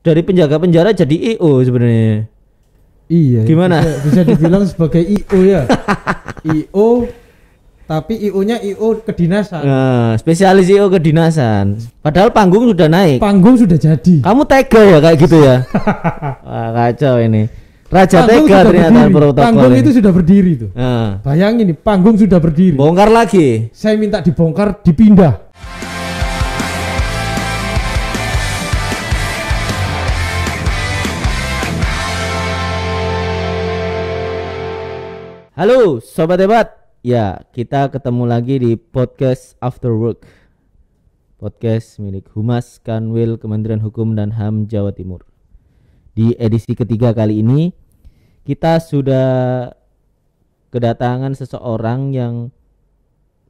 dari penjaga penjara jadi IO sebenarnya. Iya. Gimana? Bisa dibilang sebagai IO ya. IO, tapi IO-nya IO kedinasan. Nah, spesialis IO kedinasan. Padahal panggung sudah naik. Panggung sudah jadi. Kamu tega ya kayak gitu ya? Wah, kacau ini. Raja Panggung tega sudah ternyata berdiri. protokol Panggung ini. itu sudah berdiri tuh. Nah, Bayangin nih, panggung sudah berdiri. bongkar lagi. Saya minta dibongkar, dipindah. Halo Sobat Hebat. Ya, kita ketemu lagi di podcast After Work. Podcast milik Humas Kanwil Kementerian Hukum dan HAM Jawa Timur. Di edisi ketiga kali ini kita sudah kedatangan seseorang yang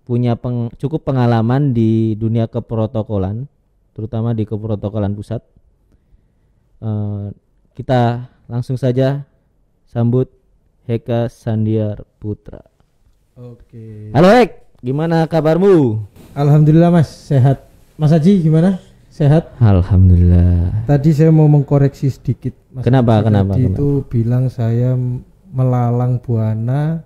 punya cukup pengalaman di dunia keprotokolan, terutama di keprotokolan pusat. Kita langsung saja sambut Heka Sandiar Putra. Oke. Halo Hek, gimana kabarmu? Alhamdulillah Mas, sehat. Mas Haji gimana? Sehat? Alhamdulillah. Tadi saya mau mengkoreksi sedikit. Mas Kenapa? Haji Kenapa? tadi itu bilang saya melalang buana.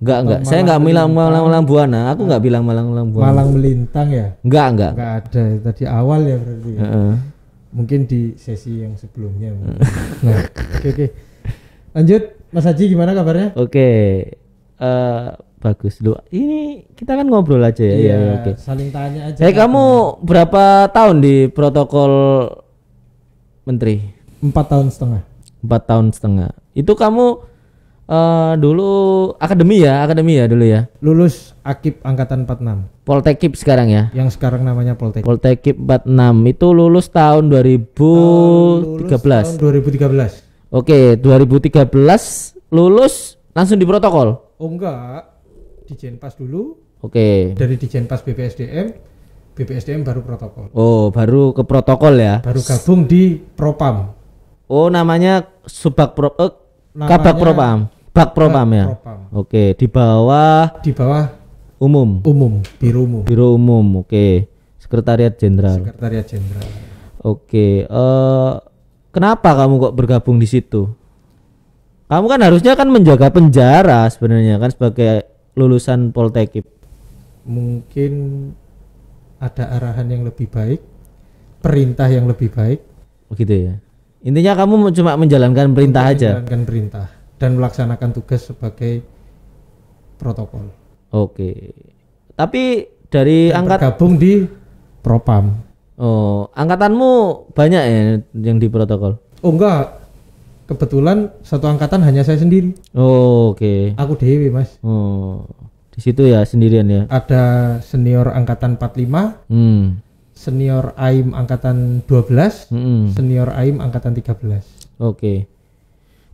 Enggak. Saya Malang enggak bilang melintang. malang buana. Aku enggak bilang malang buana. Malang melintang ya? Enggak. Enggak ada. Tadi awal ya berarti. Ya? Heeh. Mungkin di sesi yang sebelumnya. Nah, oke. Lanjut, Mas Haji gimana kabarnya? Oke. Bagus lu. Ini kita kan ngobrol aja ya. Iya, oke. Saling tanya aja. Kamu berapa tahun di protokol Menteri? 4 tahun setengah. 4 tahun setengah. Itu kamu dulu akademi ya dulu ya. Lulus Akip angkatan 46. Poltekip sekarang ya. Yang sekarang namanya Poltek. Poltekip 46 itu lulus tahun 2013. Tahun 2013. Oke, 2013 lulus langsung di protokol. Oh enggak, di Jenpas dulu. Oke. Dari di Jenpas BPSDM baru protokol. Oh, baru ke protokol ya. Baru gabung di Propam. Oh, namanya Subak Namanya Kabak Propam. Bak Propam ya. Propam. Oke, di bawah Di bawah umum. Biro Umum. Biro Umum. Oke. Sekretariat Jenderal. Sekretariat Jenderal. Oke, kenapa kamu kok bergabung di situ? Kamu kan harusnya kan menjaga penjara sebenarnya kan sebagai lulusan Poltekip. Mungkin ada arahan yang lebih baik, perintah yang lebih baik. Begitu ya. Intinya kamu cuma menjalankan perintah aja. Menjalankan perintah dan melaksanakan tugas sebagai protokol. Oke. Tapi dari Bergabung di Propam. Oh, angkatanmu banyak ya yang di protokol? Oh enggak. Kebetulan satu angkatan hanya saya sendiri. Oh, oke. Aku dewe Mas. Oh, di situ ya sendirian ya. Ada senior angkatan 45, senior AIM angkatan 12, senior AIM angkatan 13. Oke.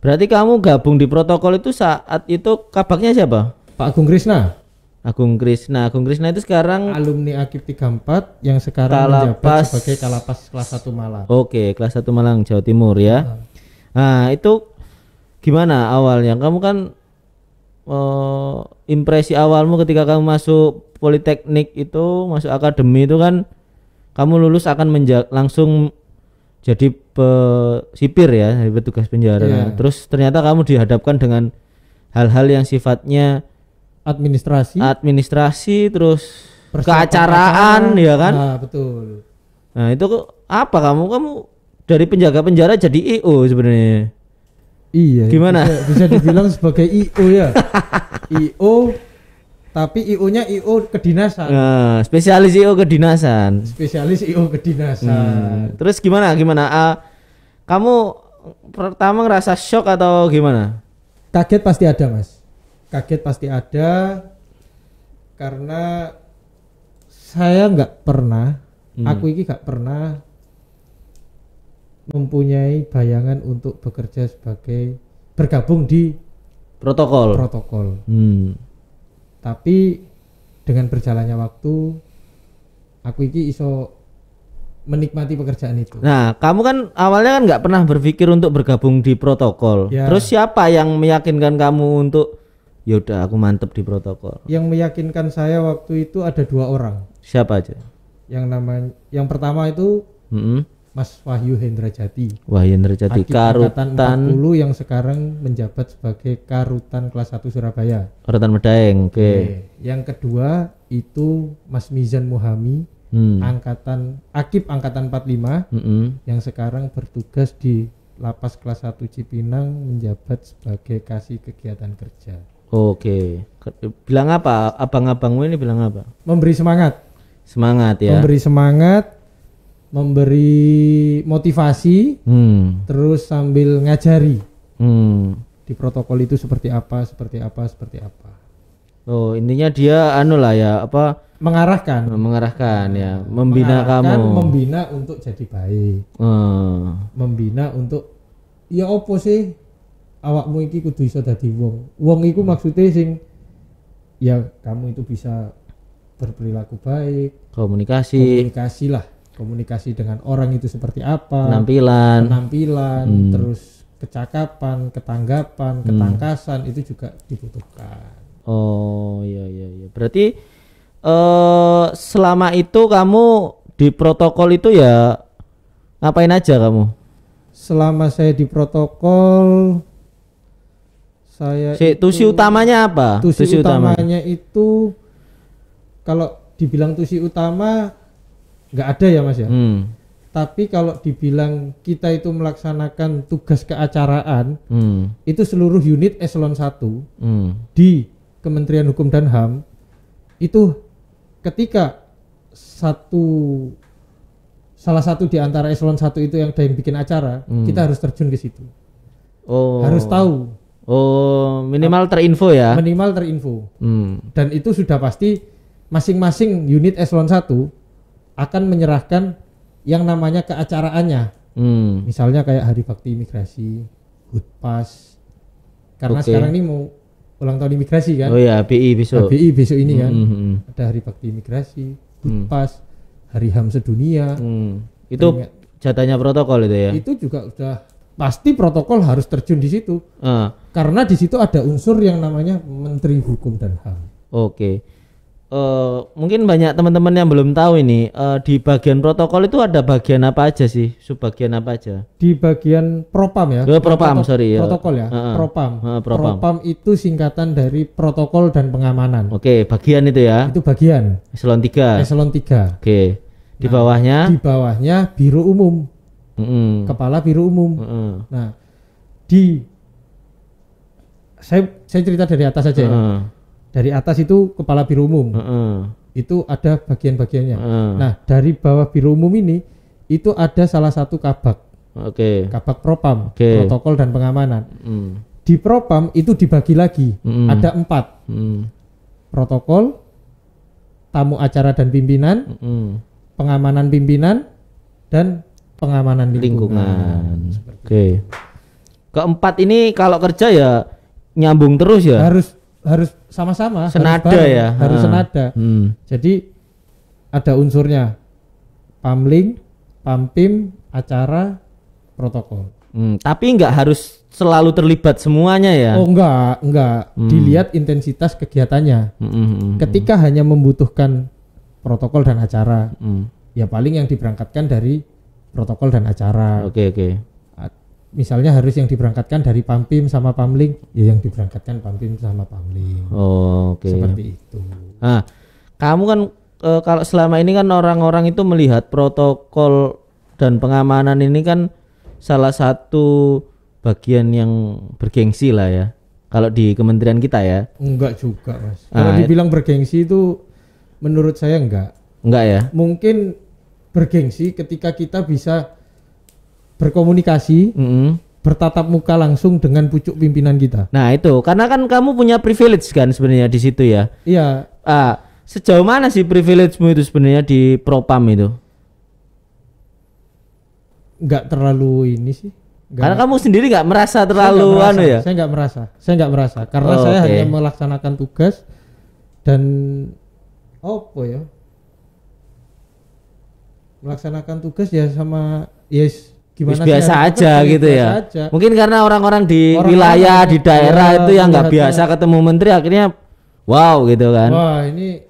Berarti kamu gabung di protokol itu saat itu kabaknya siapa? Pak Agung Krisna, Agung Krisna. Agung Krisna itu sekarang alumni Akip 34 yang sekarang menjabat sebagai Kalapas kelas 1 Malang. Oke, kelas 1 Malang, Jawa Timur ya. Nah, itu gimana awalnya? Kamu kan impresi awalmu ketika kamu masuk Politeknik itu, masuk akademi itu kan kamu lulus akan langsung jadi sipir ya, petugas penjara. Yeah. Terus ternyata kamu dihadapkan dengan hal-hal yang sifatnya administrasi terus keacaraan ya kan? Nah, betul. Nah, itu apa kamu dari penjaga penjara jadi IO sebenarnya? Iya. Gimana? Bisa dibilang sebagai IO ya. IO, tapi IO-nya IO kedinasan. Nah, spesialis IO kedinasan. Spesialis IO kedinasan. Terus gimana? Kamu pertama ngerasa shock atau gimana? Kaget pasti ada Mas. Kaget pasti ada karena saya nggak pernah, aku ini nggak pernah mempunyai bayangan untuk bekerja sebagai bergabung di Protokol. Tapi dengan berjalannya waktu, aku ini iso menikmati pekerjaan itu. Nah, kamu kan awalnya kan nggak pernah berpikir untuk bergabung di protokol. Ya. Terus siapa yang meyakinkan kamu untuk yaudah aku mantep di protokol? Yang meyakinkan saya waktu itu ada 2 orang. Siapa aja? Yang pertama itu Mas Wahyu Hendrajati. Wahyu Hendrajati, Akib angkatan Karutan 40 yang sekarang menjabat sebagai Karutan kelas 1 Surabaya. Karutan Medaeng. Oke. Yang kedua itu Mas Mizan Muhami, angkatan Akib angkatan 45 yang sekarang bertugas di Lapas kelas 1 Cipinang menjabat sebagai kasih kegiatan kerja. Oke. Bilang apa? Abang-abangmu ini bilang apa? Memberi semangat. Semangat ya. Memberi semangat, memberi motivasi, terus sambil ngajari di protokol itu seperti apa. Oh, intinya dia anu lah ya, apa? Mengarahkan ya, membina kamu. Membina untuk jadi baik. Membina untuk ya opo sih awakmu iki kudu iso dadi wong. Wong iku maksudnya sing ya kamu itu bisa berperilaku baik, komunikasi dengan orang itu seperti apa, penampilan, terus kecakapan, ketanggapan, ketangkasan itu juga dibutuhkan. Oh iya. Berarti selama itu kamu di protokol itu ya ngapain aja kamu? Selama saya di protokol tusi utamanya apa? Tusi utamanya itu kalau dibilang tusi utama nggak ada ya Mas ya. Tapi kalau dibilang kita itu melaksanakan tugas keacaraan, itu seluruh unit eselon 1 di Kementerian Hukum dan HAM itu ketika salah satu di antara eselon 1 itu yang ada yang bikin acara, kita harus terjun ke situ. Harus tahu. Minimal terinfo ya. Minimal terinfo. Dan itu sudah pasti masing-masing unit eselon 1 akan menyerahkan yang namanya keacaraannya. Misalnya kayak Hari Bakti Imigrasi, Hutpas. Karena sekarang ini mau ulang tahun imigrasi kan. Oh ya, BI besok. BI besok ini kan. Ada Hari Bakti Imigrasi, Hutpas, Hari HAM sedunia. Itu jatahnya protokol itu ya. Itu juga udah pasti protokol harus terjun di situ. Karena di situ ada unsur yang namanya Menteri Hukum dan HAM. Oke. Mungkin banyak teman-teman yang belum tahu ini di bagian protokol itu ada bagian apa aja sih, subbagian apa aja? Di bagian propam ya. Protokol ya. Propam itu singkatan dari protokol dan pengamanan. Oke, bagian itu ya. Itu bagian. Eselon 3. Oke. Di bawahnya? Di bawahnya Biro Umum. Kepala Biro Umum. Nah, saya cerita dari atas saja ya. Dari atas itu Kepala Biro Umum. Itu ada bagian-bagiannya. Nah, dari bawah Biro Umum ini itu ada salah satu kabak. Kabak Propam, protokol dan pengamanan. Di Propam itu dibagi lagi. Ada 4. Protokol, tamu acara dan pimpinan, pengamanan pimpinan, dan pengamanan lingkungan. Oke. Keempat ini kalau kerja ya nyambung terus ya. Harus sama-sama, senada ya, harus senada. Jadi ada unsurnya pamling, pampim, acara, protokol. Tapi nggak harus selalu terlibat semuanya ya. Oh enggak. Dilihat intensitas kegiatannya. Ketika hanya membutuhkan protokol dan acara, ya paling yang diberangkatkan dari protokol dan acara. Oke. Misalnya harus yang diberangkatkan dari Pampim sama Pamling, ya yang diberangkatkan Pampim sama Pamling. Seperti itu. Nah, kamu kan kalau selama ini kan orang-orang itu melihat protokol dan pengamanan ini kan salah satu bagian yang bergengsi lah ya. Kalau di kementerian kita ya. Enggak juga, Mas. Kalau dibilang bergengsi itu menurut saya enggak. Enggak ya? Mungkin bergengsi ketika kita bisa berkomunikasi, bertatap muka langsung dengan pucuk pimpinan kita. Nah itu, karena kan kamu punya privilege kan sebenarnya di situ ya. Iya. Sejauh mana sih privilege-mu itu sebenarnya di Propam itu? Enggak terlalu ini sih. Karena kamu sendiri nggak merasa terlalu ya? Saya nggak merasa, karena saya hanya melaksanakan tugas dan melaksanakan tugas ya sama gimana biasa aja gitu ya. Mungkin karena orang-orang di wilayah di daerah itu yang nggak biasa ketemu menteri akhirnya wow gitu kan. Wah, ini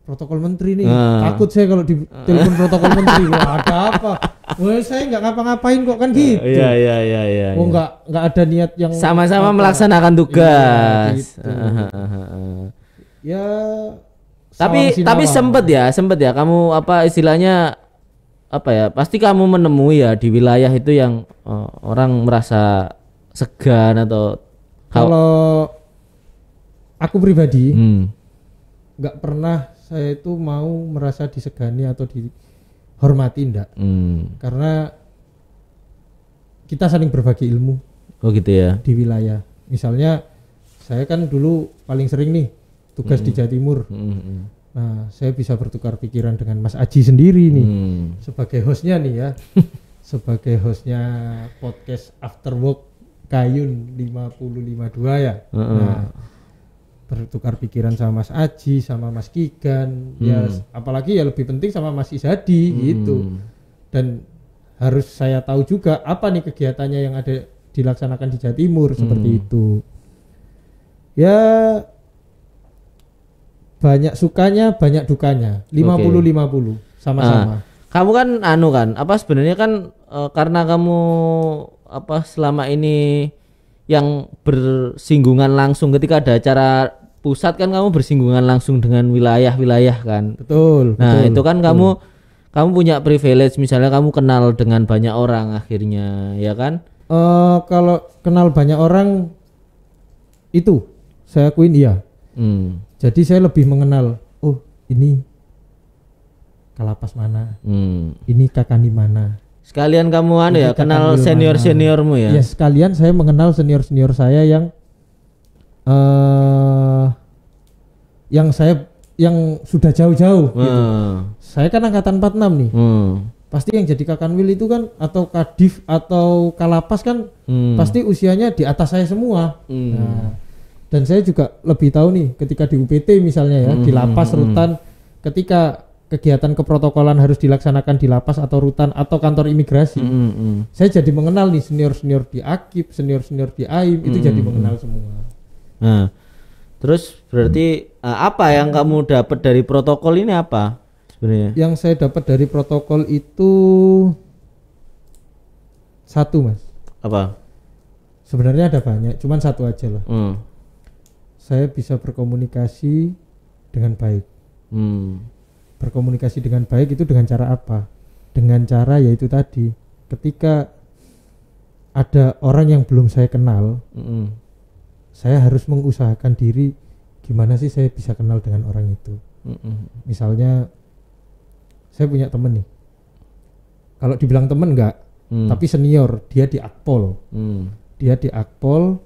protokol menteri nih. Takut saya kalau di telepon protokol menteri. Wah, ada apa? Wah, saya nggak ngapa-ngapain kok kan gitu. Iya. Oh, nggak ada niat yang sama-sama melaksanakan tugas. Ya. Tapi sempet ya kamu apa istilahnya apa ya? Pasti kamu menemui ya di wilayah itu yang orang merasa segan atau kalau aku pribadi nggak pernah saya itu mau merasa disegani atau dihormati enggak. Karena kita saling berbagi ilmu. Oh gitu ya. Di wilayah. Misalnya saya kan dulu paling sering nih tugas di Jawa Timur. Nah, saya bisa bertukar pikiran dengan Mas Aji sendiri nih. Sebagai hostnya nih ya. Sebagai hostnya podcast After Work Kayun 5052 ya. Nah, bertukar pikiran sama Mas Aji, sama Mas Kigan, ya apalagi ya lebih penting sama Mas Izadi gitu. Dan harus saya tahu juga apa nih kegiatannya yang ada dilaksanakan di Jawa Timur seperti itu. Ya banyak sukanya, banyak dukanya. 50-50 sama-sama. Kamu kan apa sebenarnya kan karena kamu apa selama ini yang bersinggungan langsung ketika ada acara pusat kan kamu bersinggungan langsung dengan wilayah-wilayah kan. Betul. Nah, itu kan kamu punya privilege misalnya kamu kenal dengan banyak orang akhirnya, ya kan? Kalau kenal banyak orang itu saya akuin iya. Jadi saya lebih mengenal, oh ini Kalapas mana, ini Kakani mana. Sekalian kamu kenal senior-seniormu ya? Ya sekalian saya mengenal senior-senior saya yang sudah jauh-jauh gitu. Saya kan angkatan 46 nih. Pasti yang jadi Kakanwil itu kan atau Kadif atau Kalapas kan pasti usianya di atas saya semua. Nah, dan saya juga lebih tahu nih ketika di UPT misalnya ya, di lapas rutan ketika kegiatan keprotokolan harus dilaksanakan di lapas atau rutan atau kantor imigrasi. Saya jadi mengenal nih senior-senior di Akip, senior-senior di AIM itu jadi mengenal semua. Nah, terus berarti apa yang kamu dapat dari protokol ini apa sebenarnya? Yang saya dapat dari protokol itu satu, Mas. Apa? Sebenarnya ada banyak, cuman satu aja lah. Saya bisa berkomunikasi dengan baik. Berkomunikasi dengan baik itu dengan cara apa? Dengan cara yaitu tadi, ketika ada orang yang belum saya kenal, saya harus mengusahakan diri gimana sih saya bisa kenal dengan orang itu. Misalnya saya punya temen nih, kalau dibilang temen enggak, tapi senior, dia di Akpol. Dia di Akpol,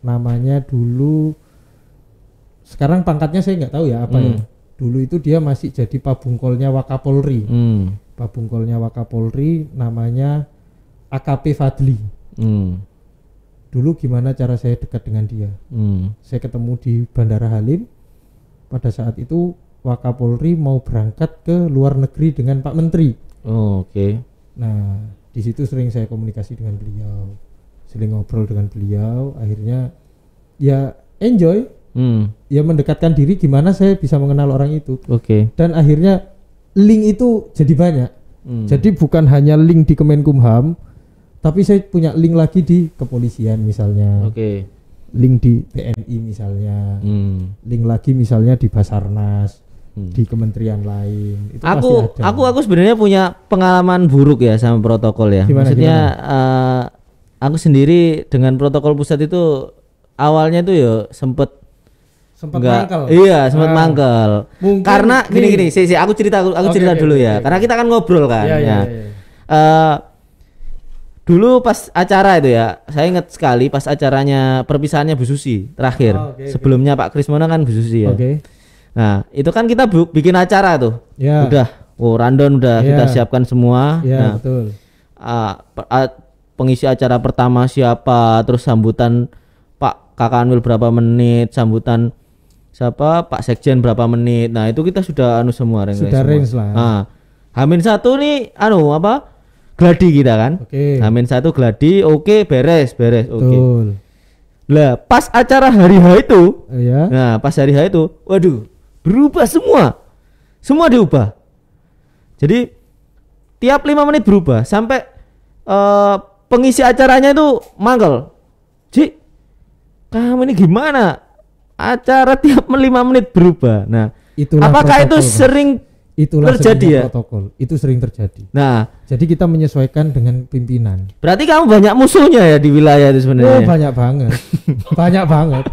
namanya dulu, sekarang pangkatnya saya nggak tahu ya apa ya. Dulu itu dia masih jadi Pabungkolnya Wakapolri. Pabungkolnya Wakapolri namanya AKP Fadli. Dulu gimana cara saya dekat dengan dia? Saya ketemu di Bandara Halim. Pada saat itu Wakapolri mau berangkat ke luar negeri dengan Pak Menteri. Oke. Nah, di situ sering saya komunikasi dengan beliau, sering ngobrol dengan beliau. Akhirnya ya enjoy. Ya mendekatkan diri gimana saya bisa mengenal orang itu. Dan akhirnya link itu jadi banyak. Jadi bukan hanya link di Kemenkumham, tapi saya punya link lagi di kepolisian misalnya. Link di TNI misalnya. Link lagi misalnya di Basarnas, di kementerian lain. Itu aku sebenarnya punya pengalaman buruk ya sama protokol ya. Maksudnya aku sendiri dengan protokol pusat itu awalnya tuh ya sempat mangkel. Iya, sempat mangkel. Karena gini, aku cerita dulu ya. Karena kita kan ngobrol kan. Dulu pas acara itu ya, saya ingat sekali pas acaranya perpisahannya Bu Susi terakhir. Sebelumnya Pak Krismana kan Bu Susi ya. Nah, itu kan kita bikin acara tuh. Udah, rundown udah kita siapkan semua. Nah, betul. Pengisi acara pertama siapa, terus sambutan Pak Kakanwil berapa menit, sambutan siapa Pak Sekjen berapa menit. Nah itu kita sudah semua sudah range lah. Nah, H-1 nih gladi kita kan. H-1 gladi, beres. Lah pas acara hari H itu, nah pas hari H itu, waduh berubah semua. Semua diubah. Jadi tiap 5 menit berubah sampai pengisi acaranya itu mangkel. Ji, kamu ini gimana? Acara tiap 5 menit berubah. Nah, apakah itu sering terjadi ya? Protokol. Itu sering terjadi. Nah, jadi kita menyesuaikan dengan pimpinan. Berarti kamu banyak musuhnya ya di wilayah itu sebenarnya. Oh, banyak banget. Banyak banget.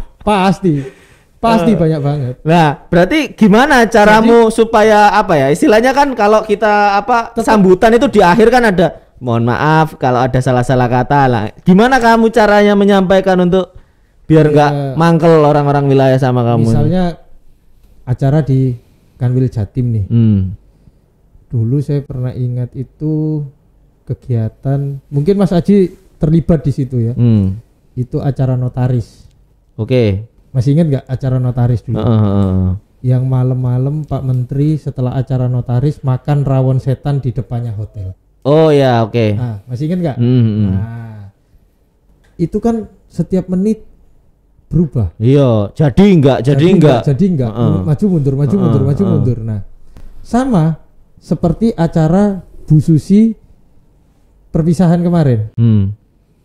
Pasti banyak banget. Nah, berarti gimana caramu supaya apa ya? Istilahnya kan kalau kita sambutan itu di akhir kan ada mohon maaf kalau ada salah-salah kata lah. Gimana kamu caranya menyampaikan untuk biar enggak mangkel orang-orang wilayah sama kamu? Misalnya acara di Kanwil Jatim nih. Dulu saya pernah ingat itu kegiatan, mungkin Mas Aji terlibat di situ ya. Itu acara notaris. Oke. Masih ingat nggak acara notaris dulu? Yang malam-malam Pak Menteri setelah acara notaris makan rawon setan di depannya hotel. Oh ya, oke. Nah, masih ingat nggak? Nah, itu kan setiap menit berubah. Iya, jadi enggak. Maju mundur. Nah, sama seperti acara Bu Susi perpisahan kemarin.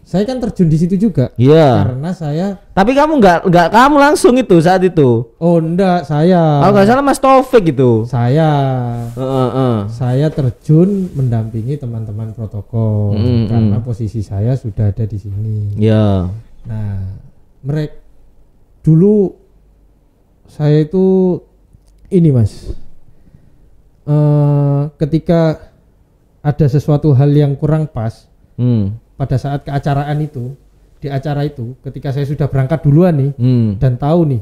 Saya kan terjun di situ juga. Iya. Karena saya. Tapi kamu enggak kamu langsung itu saat itu. Oh, enggak, saya. Kalau enggak salah Mas Taufik itu. Saya terjun mendampingi teman-teman protokol karena posisi saya sudah ada di sini. Iya. Nah, mereka dulu saya itu ini Mas, ketika ada sesuatu hal yang kurang pas pada saat keacaraan itu, di acara itu ketika saya sudah berangkat duluan nih dan tahu nih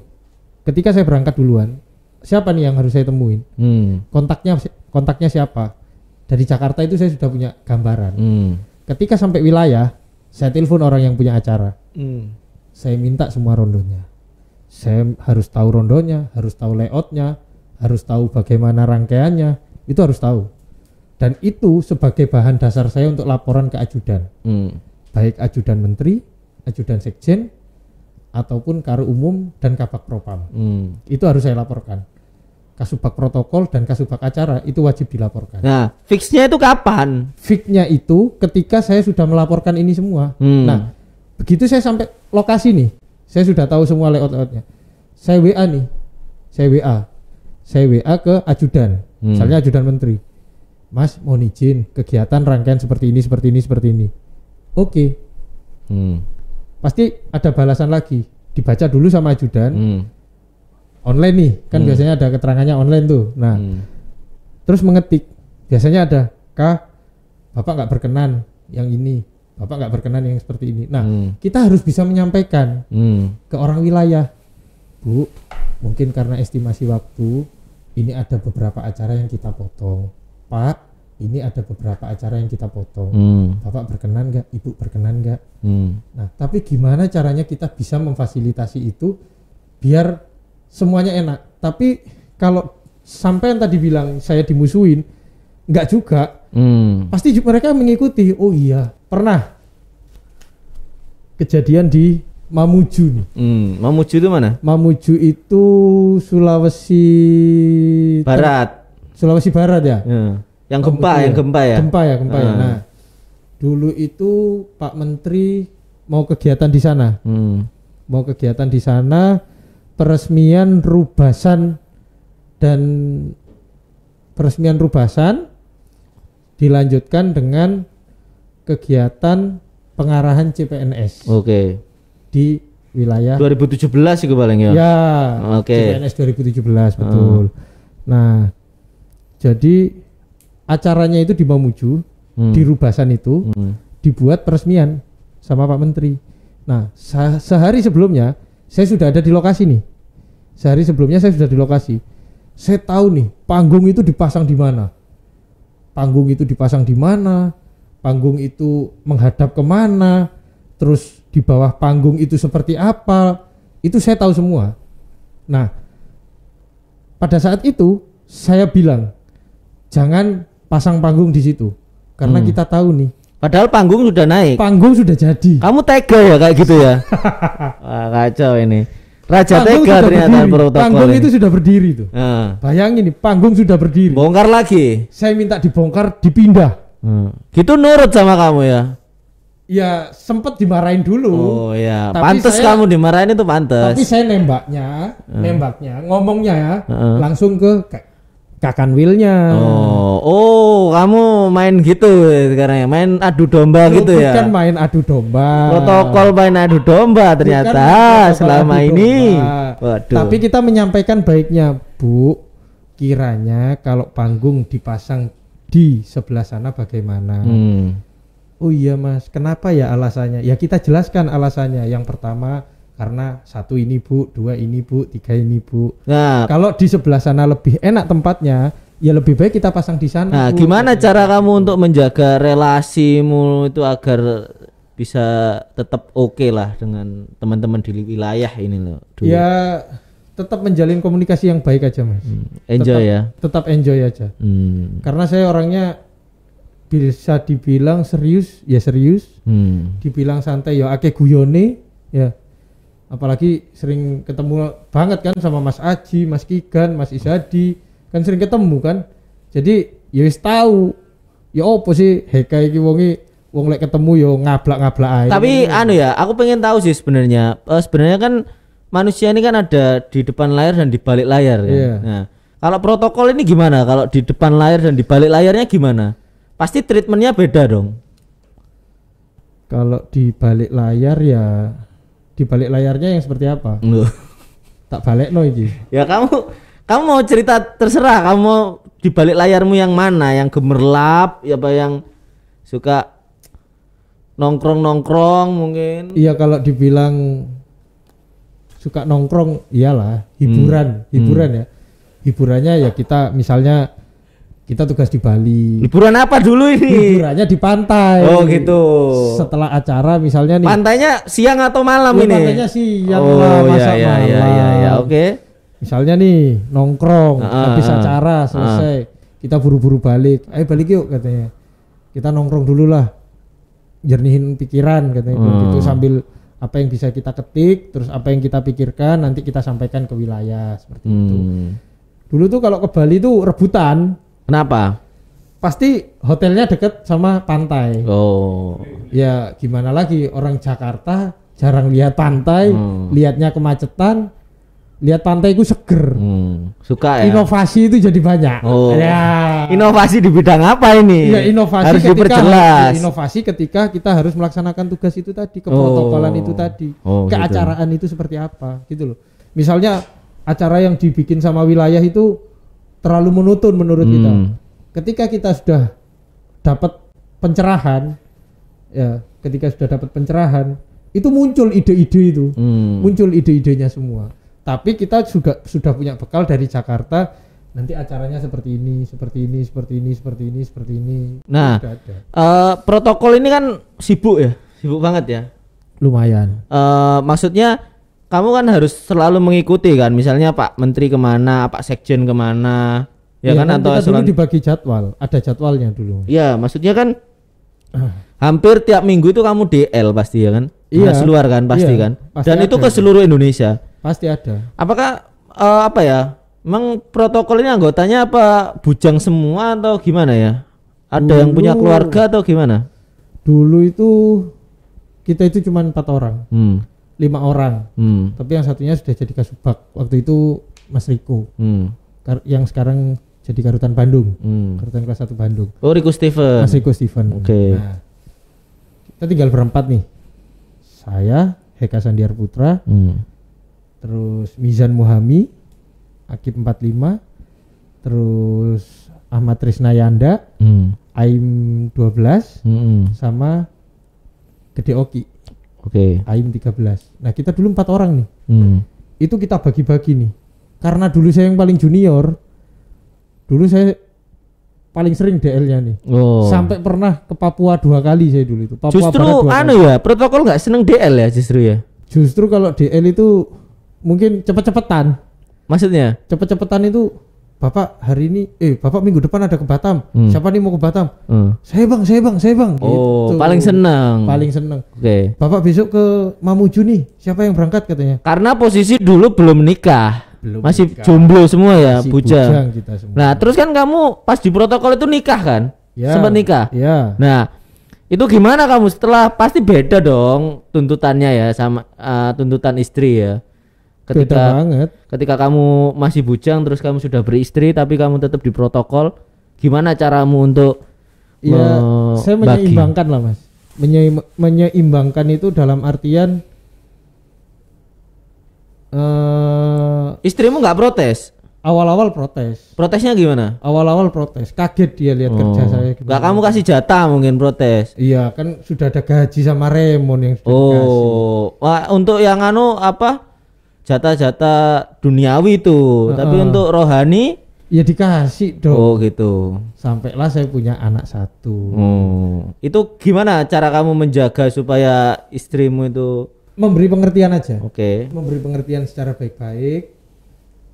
ketika saya berangkat duluan siapa nih yang harus saya temuin, kontaknya siapa, dari Jakarta itu saya sudah punya gambaran. Ketika sampai wilayah saya telepon orang yang punya acara, saya minta semua rondonya. Saya harus tahu rondonya, harus tahu layoutnya, harus tahu bagaimana rangkaiannya, itu harus tahu. Dan itu sebagai bahan dasar saya untuk laporan ke ajudan, baik ajudan menteri, ajudan sekjen, ataupun Karu Umum dan Kabak Propam. Itu harus saya laporkan. Kasubag protokol dan kasubag acara itu wajib dilaporkan. Nah, fixnya itu kapan? Fixnya itu ketika saya sudah melaporkan ini semua. Nah, begitu saya sampai lokasi nih, saya sudah tahu semua layout-layoutnya. Saya WA ke ajudan, misalnya ajudan menteri. Mas, mohon izin kegiatan rangkaian seperti ini. Oke. Pasti ada balasan lagi. Dibaca dulu sama ajudan. Online nih, kan biasanya ada keterangannya online tuh. Nah, terus mengetik. Biasanya ada, Bapak nggak berkenan yang ini. Bapak nggak berkenan yang seperti ini. Nah, kita harus bisa menyampaikan ke orang wilayah, Bu, mungkin karena estimasi waktu, ini ada beberapa acara yang kita potong. Pak, ini ada beberapa acara yang kita potong. Bapak berkenan nggak? Ibu berkenan nggak? Nah, tapi gimana caranya kita bisa memfasilitasi itu biar semuanya enak? Tapi kalau sampai yang tadi bilang saya dimusuhin, nggak juga. Pasti mereka mengikuti. Oh iya, pernah kejadian di Mamuju nih. Mamuju itu mana? Mamuju itu Sulawesi Barat ya. Yang gempa ya. Gempa ya. Nah, dulu itu Pak Menteri mau kegiatan di sana. Peresmian rubasan dilanjutkan dengan kegiatan pengarahan CPNS. Oke. Di wilayah 2017 itu paling ya. Ya. Oke. CPNS 2017 betul. Nah, jadi acaranya itu di Mamuju, di rubasan itu dibuat peresmian sama Pak Menteri. Nah, sehari sebelumnya saya sudah ada di lokasi nih. Saya tahu nih panggung itu dipasang di mana. Panggung itu menghadap kemana, terus di bawah panggung itu seperti apa, itu saya tahu semua. Nah, pada saat itu saya bilang jangan pasang panggung di situ karena kita tahu nih. Padahal panggung sudah naik. Panggung sudah jadi. Kamu tega ya kayak gitu ya? Wah, kacau ini. Raja Tega ternyata protokol. Panggung itu sudah berdiri tuh. Bayangin nih, panggung sudah berdiri. Bongkar lagi. Saya minta dibongkar, dipindah. Gitu nurut sama kamu ya? Ya sempet dimarahin dulu. Oh ya, pantes kamu dimarahin itu pantes. Tapi saya nembaknya, ngomongnya ya, langsung ke Kakanwilnya. Oh, kamu main gitu sekarang ya, main adu domba gitu ya? Bukan main adu domba. Protokol main adu domba ternyata selama ini. Waduh. Tapi kita menyampaikan baiknya, Bu. Kiranya kalau panggung dipasang di sebelah sana bagaimana? Oh iya Mas, kenapa ya alasannya? Ya kita jelaskan alasannya. Yang pertama karena 1 ini Bu, 2 ini Bu, 3 ini Bu. Nah, kalau di sebelah sana lebih enak tempatnya, ya lebih baik kita pasang di sana. Nah, Bu. Gimana cara kamu untuk menjaga relasimu itu agar bisa tetap oke lah dengan teman-teman di wilayah ini loh? Dulu. Ya tetap menjalin komunikasi yang baik aja Mas. Enjoy tetap enjoy aja. Karena saya orangnya bisa dibilang serius, ya serius. Dibilang santai, ya akeh guyone, ya. Apalagi sering ketemu banget kan sama Mas Aji, Mas Kigan, Mas Isadi, kan sering ketemu kan. Jadi ya wis tahu. Ya opo sih Heka iki wong lek ketemu yo ngablak-ngablak ae. Tapi ya, aku pengen tahu sih sebenarnya. Sebenarnya kan manusia ini kan ada di depan layar dan di balik layar kan. Yeah. Nah, kalau protokol ini gimana? Kalau di depan layar dan di balik layarnya gimana? Pasti treatmentnya beda dong. Kalau di balik layar ya di balik layarnya yang seperti apa? Tak balik no iki. Ya kamu mau cerita terserah, kamu mau di balik layarmu yang mana? Yang gemerlap, ya apa yang suka nongkrong mungkin? Iya kalau dibilang suka nongkrong iyalah, hiburan ya. Hiburannya ya kita misalnya kita tugas di Bali. Liburan apa dulu ini? Liburannya di pantai. Oh gitu. Setelah acara misalnya nih. Pantainya siang atau malam ini? Pantainya siang lah, masa malam. Iya, oke. Misalnya nih nongkrong, habis acara selesai, kita buru-buru balik. Ayo balik yuk katanya. Kita nongkrong dulu lah. Jernihin pikiran katanya. Gitu sambil apa yang bisa kita ketik, terus apa yang kita pikirkan nanti kita sampaikan ke wilayah seperti itu. Dulu tuh kalau ke Bali tuh rebutan. Kenapa? Pasti hotelnya deket sama pantai. Oh. Ya gimana lagi, orang Jakarta jarang lihat pantai, lihatnya kemacetan, lihat pantai itu seger. Suka ya. Inovasi itu jadi banyak. Oh. Ya. Inovasi di bidang apa ini? Ya inovasi harus diperjelas. Inovasi ketika kita harus melaksanakan tugas itu tadi, keprotokolan itu tadi, keacaraan itu seperti apa, gitu loh. Misalnya acara yang dibikin sama wilayah itu terlalu monoton menurut kita. Ketika kita sudah dapat pencerahan, ya, ketika sudah dapat pencerahan, itu muncul ide-ide itu, muncul ide-idenya semua. Tapi kita juga sudah punya bekal dari Jakarta. Nanti acaranya seperti ini, seperti ini, seperti ini, seperti ini, seperti ini. Nah, protokol ini kan sibuk ya, sibuk banget ya. Lumayan. Maksudnya kamu kan harus selalu mengikuti kan, misalnya Pak Menteri kemana, Pak Sekjen kemana, ya kan, atau kita dulu dibagi jadwal, ada jadwalnya dulu. Ya, maksudnya kan hampir tiap minggu itu kamu DL pasti ya kan, harus keluar kan pasti kan, pasti dan itu ke seluruh Indonesia. Pasti ada. Apakah apa ya? Emang protokol ini anggotanya apa bujang semua atau gimana ya? Ada yang punya keluarga atau gimana? Dulu itu kita itu cuma 4 orang. 5 orang, tapi yang satunya sudah jadi Kasubag waktu itu Mas Riko, yang sekarang jadi Karutan Bandung, Karutan kelas 1 Bandung. Oh, Riko Steven. Mas Riko Steven. Oke. Nah, kita tinggal berempat nih, saya Heka Sandiar Putra, terus Mizan Muhami, Akib 45, terus Ahmad Trisnayanda, Aim 12, sama Gede Oki. Oke. Aim 13. Nah kita dulu 4 orang nih. Itu kita bagi-bagi nih. Karena dulu saya yang paling junior. Dulu saya paling sering DL-nya nih. Sampai pernah ke Papua 2 kali saya dulu itu. Papua justru ya, protokol nggak seneng DL ya justru ya. Justru kalau DL itu mungkin cepet-cepetan. Maksudnya? Cepet-cepetan itu Bapak hari ini Bapak minggu depan ada ke Batam. Siapa nih mau ke Batam? Saya bang Oh, gitu. paling senang. Oke. Bapak besok ke Mamuju nih, siapa yang berangkat katanya? Karena posisi dulu belum nikah. Masih nikah. Jomblo semua ya, bujang kita semua. Nah terus kan kamu pas di protokol itu nikah kan? Ya, sempat nikah ya. Nah itu gimana kamu setelah, pasti beda dong tuntutannya ya sama tuntutan istri ya. Ketika kamu masih bujang terus kamu sudah beristri tapi kamu tetap di protokol, gimana caramu untuk saya menyeimbangkan lah mas. Menyeimbangkan itu dalam artian istrimu nggak protes? Awal-awal protes. Protesnya gimana? Awal-awal protes, kaget dia lihat kerja saya. Nggak kamu kasih jatah mungkin protes? Iya kan sudah ada gaji sama remon yang sudah dikasih. Wah, untuk yang jatah-jatah duniawi itu, tapi untuk rohani ya dikasih dong. Oh gitu. Sampailah saya punya anak 1. Itu gimana cara kamu menjaga supaya istrimu itu memberi pengertian aja? Oke. Memberi pengertian secara baik-baik,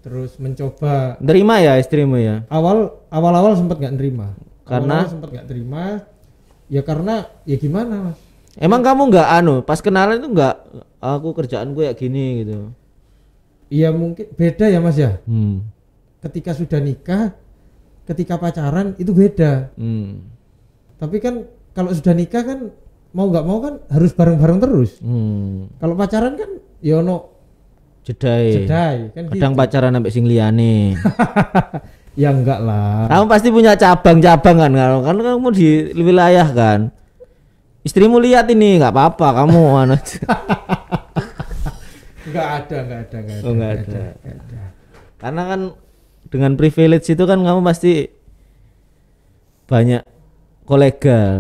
terus mencoba. Nerima ya istrimu ya? Awal sempat nggak nerima. Karena sempat nggak terima. Ya karena ya gimana mas? Emang kamu nggak pas kenalan itu nggak, aku kerjaanku ya gini gitu? Iya mungkin beda ya mas ya. Ketika sudah nikah, ketika pacaran itu beda. Tapi kan kalau sudah nikah kan mau nggak mau kan harus bareng-bareng terus. Kalau pacaran kan ya ono jedai kan kadang gitu. Pacaran sampai sing liyane. Ya enggak lah. Kamu pasti punya cabang-cabang kan kamu di wilayah kan. Istrimu lihat ini nggak apa-apa kamu Enggak ada. Karena kan dengan privilege itu kan kamu pasti banyak kolega.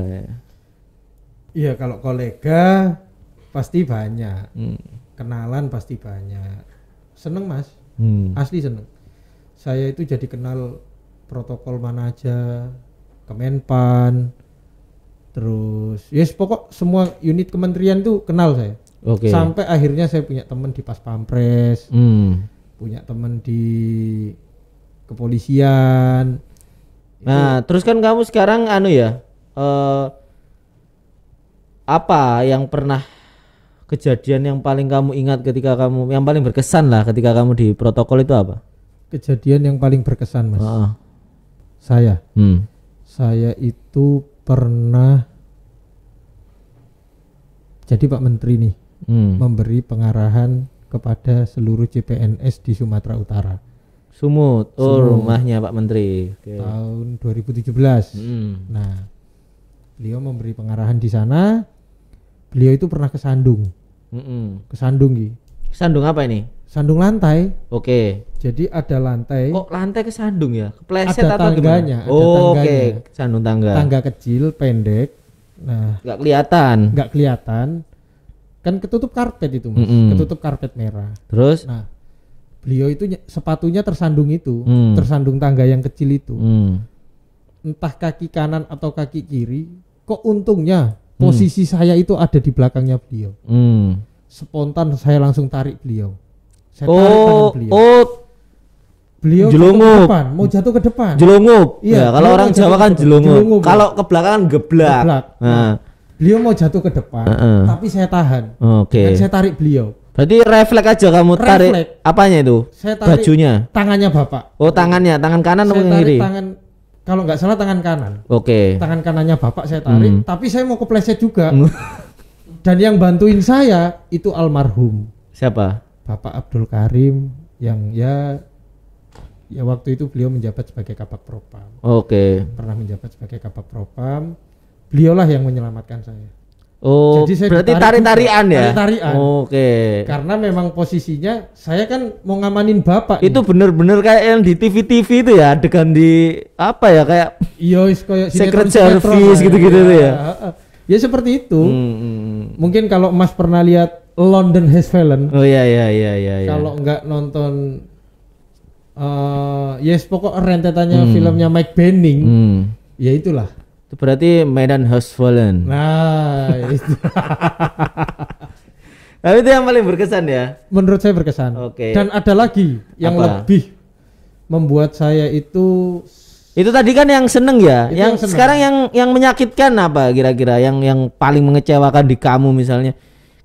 Iya kalau kolega pasti banyak. Kenalan pasti banyak. Seneng mas. Asli seneng. Saya itu jadi kenal protokol mana aja, Kemenpan, terus yes pokok semua unit kementerian tuh kenal saya. Okay. Sampai akhirnya saya punya teman di Pas Pampres, punya teman di kepolisian. Nah, terus kan kamu sekarang apa yang pernah kejadian yang paling kamu ingat ketika kamu, yang paling berkesan lah ketika kamu di protokol itu apa? Kejadian yang paling berkesan mas. Saya itu pernah jadi Pak Menteri nih. Memberi pengarahan kepada seluruh CPNS di Sumatera Utara. Sumut. Rumahnya Pak Menteri. Tahun 2017. Nah, beliau memberi pengarahan di sana. Beliau itu pernah ke Sandung. Ke Sandung gitu. Sandung apa ini? Sandung lantai. Oke. Jadi ada lantai. Kok lantai ke Sandung ya? Kepleset atau tangganya? Ada tangganya. Sandung tangga. Tangga kecil, pendek. Nah, nggak kelihatan. Kan ketutup karpet itu mas, ketutup karpet merah. Terus? Nah, beliau itu sepatunya tersandung itu, tersandung tangga yang kecil itu. Entah kaki kanan atau kaki kiri, kok untungnya posisi saya itu ada di belakangnya beliau. Spontan saya langsung tarik beliau. Saya tarik tangan beliau. Beliau jelungup. Mau jatuh ke depan. Jelungup. Iya, kalau orang Jawa kan jelungup. Kalau ke belakang geblak. Nah. Beliau mau jatuh ke depan, tapi saya tahan. Dan saya tarik beliau. Berarti refleks aja kamu tarik. Apanya itu? Saya tarik bajunya. Tangannya bapak. Tangannya, tangan kanan atau kiri? Kalau nggak salah tangan kanan. Tangan kanannya bapak saya tarik, tapi saya mau kepleset juga. Dan yang bantuin saya itu almarhum. Siapa? Bapak Abdul Karim yang ya waktu itu beliau menjabat sebagai Kabak Propam. Pernah menjabat sebagai Kabak Propam. Beliaulah yang menyelamatkan saya. Jadi saya berarti tarik-tarian ya? Tarik-tarian. Karena memang posisinya saya kan mau ngamanin bapak. Itu bener-bener kayak yang di TV-TV itu ya, adegan di apa ya kayak kayak Secret Service gitu-gitu ya. Ya seperti itu. Mungkin kalau Mas pernah lihat London Has Fallen. Iya. Kalau nggak nonton pokok rentetannya filmnya Mike Banning. Ya itulah. Itu berarti Medan Has Fallen. Nah, itu. Tapi itu yang paling berkesan ya. Menurut saya berkesan. Dan ada lagi yang membuat saya itu tadi kan yang seneng ya. Itu Yang yang seneng. sekarang yang menyakitkan apa kira-kira? Yang paling mengecewakan di kamu misalnya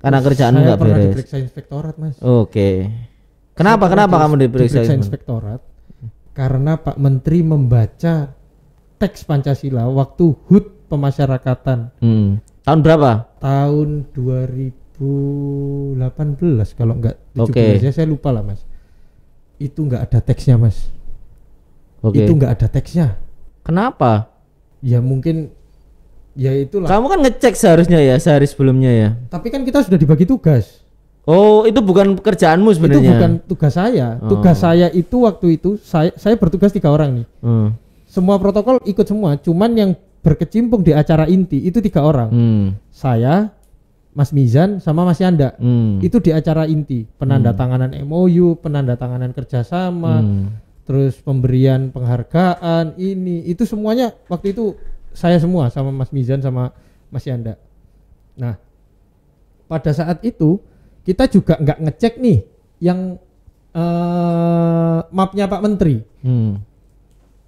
karena kerjaanmu saya nggak pernah beres. diperiksa inspektorat, Mas. Oke. Kenapa kamu diperiksa? Inspektorat? Karena Pak Menteri membaca teks Pancasila waktu HUT pemasyarakatan. Tahun berapa? Tahun 2018 kalau enggak 17 ya, saya lupa lah, Mas. Itu enggak ada teksnya, Mas. Itu enggak ada teksnya. Kenapa? Ya mungkin ya itulah. Kamu kan ngecek seharusnya ya sehari sebelumnya ya. Tapi kan kita sudah dibagi tugas. Oh, itu bukan kerjaanmu sebenarnya. Itu bukan tugas saya. Tugas saya itu waktu itu saya bertugas 3 orang nih. Semua protokol ikut semua, cuman yang berkecimpung di acara inti itu 3 orang. Saya, Mas Mizan sama Mas Yanda. Itu di acara inti, penandatanganan MOU, penandatanganan kerjasama, terus pemberian penghargaan, itu semuanya waktu itu saya semua sama Mas Mizan sama Mas Yanda. Nah, pada saat itu kita juga nggak ngecek nih yang mapnya Pak Menteri.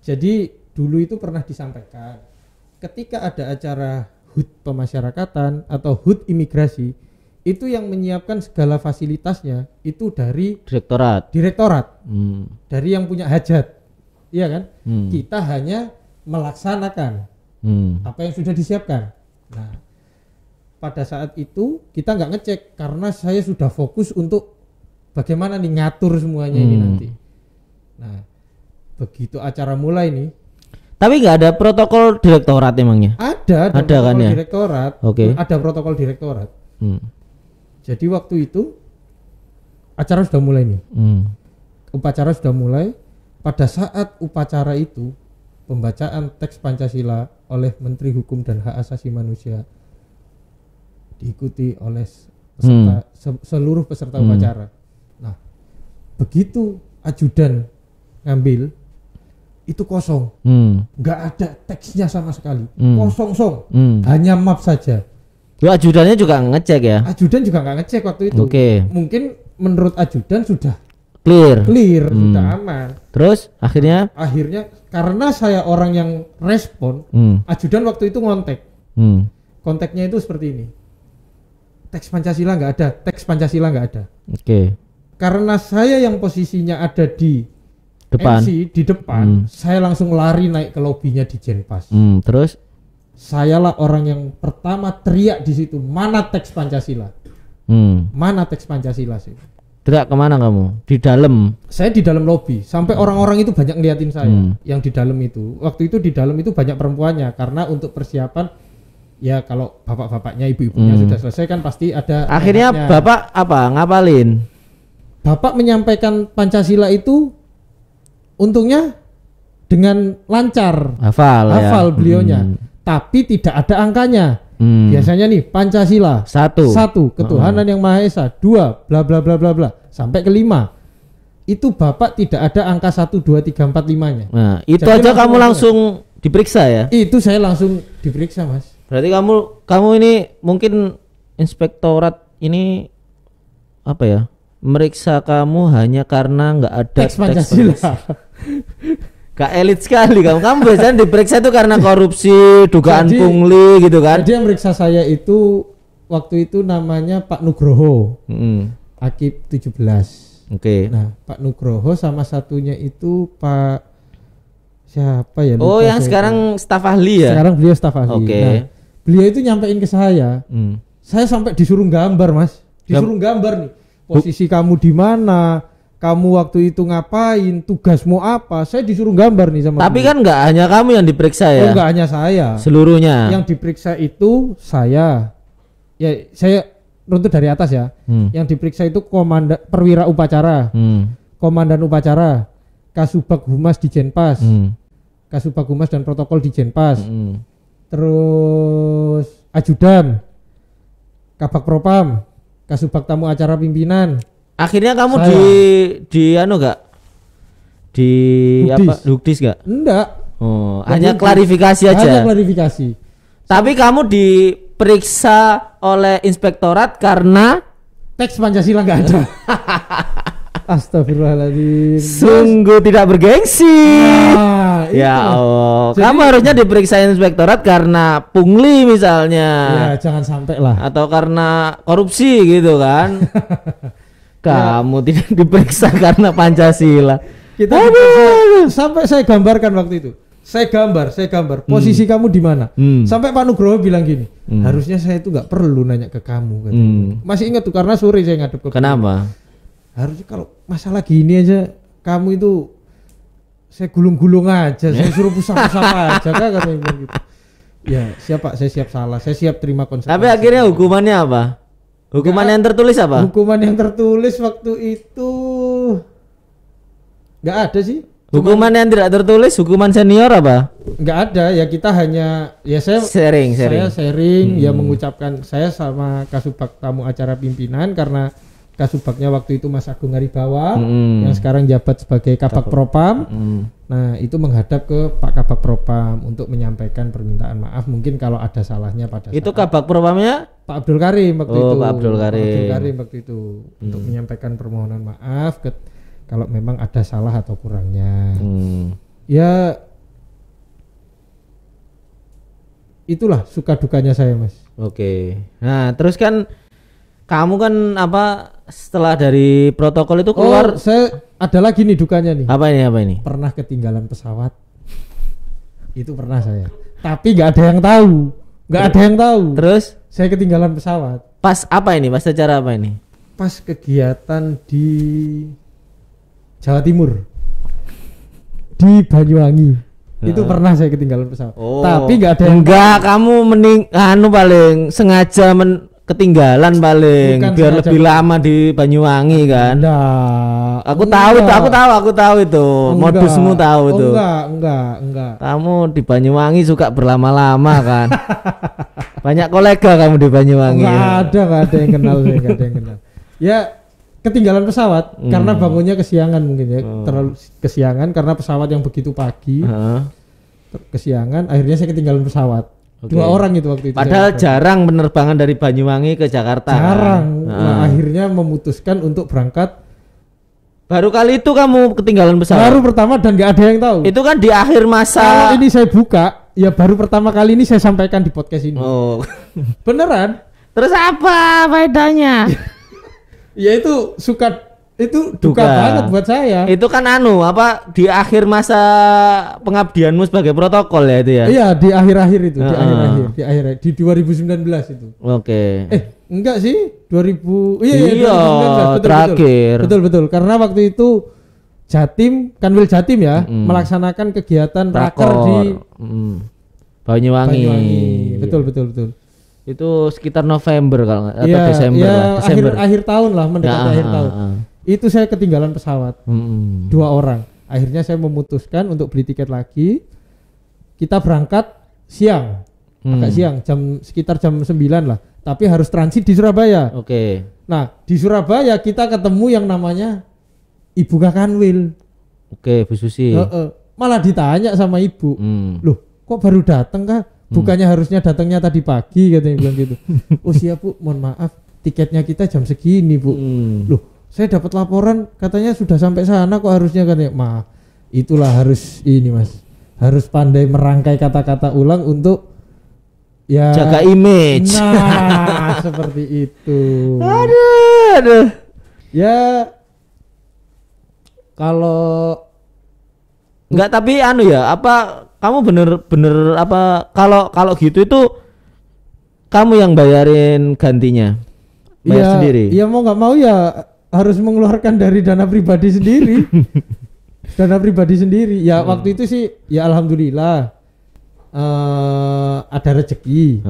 Jadi dulu itu pernah disampaikan ketika ada acara HUT pemasyarakatan atau HUT imigrasi, itu yang menyiapkan segala fasilitasnya itu dari direktorat. Dari yang punya hajat, iya kan? Kita hanya melaksanakan apa yang sudah disiapkan. Nah, pada saat itu kita nggak ngecek karena saya sudah fokus untuk bagaimana nih ngatur semuanya ini nanti. Nah, begitu acara mulai nih. Tapi nggak ada protokol direktorat emangnya? Ada protokol kan ya? Direktorat. Ada protokol direktorat. Jadi waktu itu acara sudah mulai nih. Upacara sudah mulai. Pada saat upacara itu pembacaan teks Pancasila oleh Menteri Hukum dan Hak Asasi Manusia diikuti oleh peserta, seluruh peserta upacara. Nah, begitu ajudan ngambil itu kosong, nggak ada teksnya sama sekali, kosong, hanya map saja. Ajudannya juga ngecek ya? Ajudan juga nggak ngecek waktu itu. Mungkin menurut ajudan sudah clear, sudah aman. Terus akhirnya karena saya orang yang respon, ajudan waktu itu ngontek. Konteknya itu seperti ini. Teks Pancasila nggak ada. Karena saya yang posisinya ada di depan. MC di depan, saya langsung lari naik ke lobinya di Jenpas. Terus sayalah orang yang pertama teriak di situ, mana teks Pancasila? Mana teks Pancasila sih? Teriak kemana kamu? Di dalam? Saya di dalam lobi. Sampai orang-orang itu banyak ngeliatin saya. Yang di dalam itu. Waktu itu di dalam itu banyak perempuannya karena untuk persiapan. Ya kalau bapak-bapaknya, ibu-ibunya sudah selesai kan pasti ada. Akhirnya anaknya. Bapak apa? Ngapalin? Bapak menyampaikan Pancasila itu untungnya dengan lancar. Hafal beliaunya. Tapi tidak ada angkanya. Biasanya nih Pancasila 1 ketuhanan yang Maha Esa, 2 bla bla bla bla bla sampai ke 5. Itu Bapak tidak ada angka 1 2 3 4 5-nya. Nah, itu jadi aja kamu langsung diperiksa ya? Itu saya langsung diperiksa, Mas. Berarti kamu ini mungkin inspektorat ini apa ya? Meriksa kamu hanya karena nggak ada teks Pancasila. Gak elit sekali kamu biasanya diperiksa itu karena korupsi, dugaan pungli gitu kan? Jadi yang meriksa saya itu waktu itu namanya Pak Nugroho, Akib 17. Nah, Pak Nugroho sama satunya itu Pak siapa ya? Oh, yang sekarang staf ahli ya? Sekarang beliau staf ahli. Nah, beliau itu nyampein ke saya. Saya sampai disuruh gambar, Mas. Disuruh gambar nih. Posisi kamu di mana? Kamu waktu itu ngapain? Tugasmu apa? Saya disuruh gambar nih sama. Tapi kan nggak hanya kamu yang diperiksa ya? Oh, nggak hanya saya. Seluruhnya. Yang diperiksa itu saya. Ya, saya runtut dari atas ya. Yang diperiksa itu komandan perwira upacara, komandan upacara, Kasubag Humas di Jenpas, Kasubag Humas dan protokol di Jenpas, terus ajudan, Kabak Propam, Kasubag tamu acara pimpinan. Akhirnya kamu di anu gak? Di Hukdis gak? Enggak. Oh, hanya klarifikasi aja. Hanya klarifikasi. Tapi kamu diperiksa oleh inspektorat karena teks Pancasila nggak ada. Astagfirullahaladzim. Sungguh tidak bergengsi. Nah, Ya itulah. Allah, Jadi- kamu harusnya diperiksa inspektorat karena pungli misalnya, Ya jangan sampai lah. atau karena korupsi gitu kan. Kamu tidak diperiksa karena Pancasila. Kita sampai saya gambarkan waktu itu. Saya gambar posisi kamu di mana. Sampai Pak Nugroho bilang gini, harusnya saya itu nggak perlu nanya ke kamu. Katanya. Masih ingat tuh karena sore saya ngadep ke Kenapa? harusnya kalau masalah gini aja kamu itu saya gulung-gulung aja, saya suruh pusat-pusat aja kan katanya bilang gitu. Ya siap Pak, saya siap salah, saya siap terima konsekuensi. Tapi akhirnya hukumannya apa? Hukuman yang tertulis apa? Hukuman yang tertulis waktu itu nggak ada sih. Hukuman yang tidak tertulis, hukuman senior apa? Nggak ada, ya kita hanya ya saya Sharing. sharing ya mengucapkan saya sama Kasubag tamu acara pimpinan karena Kasubagnya waktu itu Mas Agung Aribawa yang sekarang jabat sebagai Kabag Propam. Nah, itu menghadap ke Pak Kabag Propam untuk menyampaikan permintaan maaf mungkin kalau ada salahnya pada Itu saat Kabag Propamnya? Pak Abdul Karim waktu itu. Pak Abdul Karim. Waktu itu untuk menyampaikan permohonan maaf kalau memang ada salah atau kurangnya. Ya itulah suka dukanya saya, Mas. Oke. Nah, terus kan kamu kan apa setelah dari protokol itu keluar? Saya ada lagi nih dukanya nih. Apa ini? Pernah ketinggalan pesawat. Itu pernah saya. Tapi nggak ada yang tahu. Nggak ada yang tahu. Terus Saya ketinggalan pesawat. pas apa ini? Pas acara apa ini? Pas kegiatan di Jawa Timur. Di Banyuwangi. Itu pernah saya ketinggalan pesawat. Tapi nggak ada yang Enggak, kamu paling sengaja ketinggalan paling Bukan biar sengaja. lebih lama di Banyuwangi kan. Nggak, Aku tahu itu. Modusmu tahu itu. Enggak. Kamu di Banyuwangi suka berlama-lama kan. Banyak kolega kamu di Banyuwangi. Nggak ada yang kenal saya, nggak ada yang kenal. Ya ketinggalan pesawat karena bangunnya kesiangan mungkin ya, terlalu kesiangan karena pesawat yang begitu pagi. Heeh. Kesiangan, akhirnya saya ketinggalan pesawat. Oke. 2 orang itu waktu itu. Padahal jarang penerbangan dari Banyuwangi ke Jakarta. jarang. Kan? Nah, akhirnya memutuskan untuk berangkat. Baru kali itu kamu ketinggalan pesawat. Baru pertama dan nggak ada yang tahu. Itu kan di akhir masa. Kalau ini saya buka, ya baru pertama kali ini saya sampaikan di podcast ini. Oh. Beneran? Terus apa faedahnya? Ya itu itu duka Duka. banget buat saya. Itu kan di akhir masa pengabdianmu sebagai protokol ya itu ya. Iya, di akhir-akhir itu, Heeh. di akhir di 2019 itu. Oke. Enggak sih, 2000. Iya, Iya, 2019 terakhir. Betul. Karena waktu itu Jatim, Kanwil Jatim ya, melaksanakan kegiatan raker di Banyuwangi. Betul. Itu sekitar November kalau nggak atau Iya, Desember iya, lah. Desember. akhir tahun lah, mendekati akhir tahun. Itu saya ketinggalan pesawat. 2 orang. Akhirnya saya memutuskan untuk beli tiket lagi. Kita berangkat siang. Agak siang, sekitar jam 9 lah. Tapi harus transit di Surabaya. Oke. Nah, di Surabaya kita ketemu yang namanya Ibu Kakanwil. Oke, Bu Susi. Malah ditanya sama ibu, loh kok baru datang kah? Bukannya harusnya datangnya tadi pagi, katanya bilang gitu. Oh siap Bu, mohon maaf, tiketnya kita jam segini Bu. Loh, saya dapat laporan katanya sudah sampai sana kok harusnya, katanya. Itulah harus ini Mas, harus pandai merangkai kata-kata ulang untuk ya Jaga image. Nah, seperti itu. Aduh. Ya kalau Enggak, tapi kamu bener-bener kalau gitu itu kamu yang bayarin gantinya? Bayar sendiri? Iya, mau nggak mau ya harus mengeluarkan dari dana pribadi sendiri. Dana pribadi sendiri. Ya waktu itu sih ya alhamdulillah ada rezeki.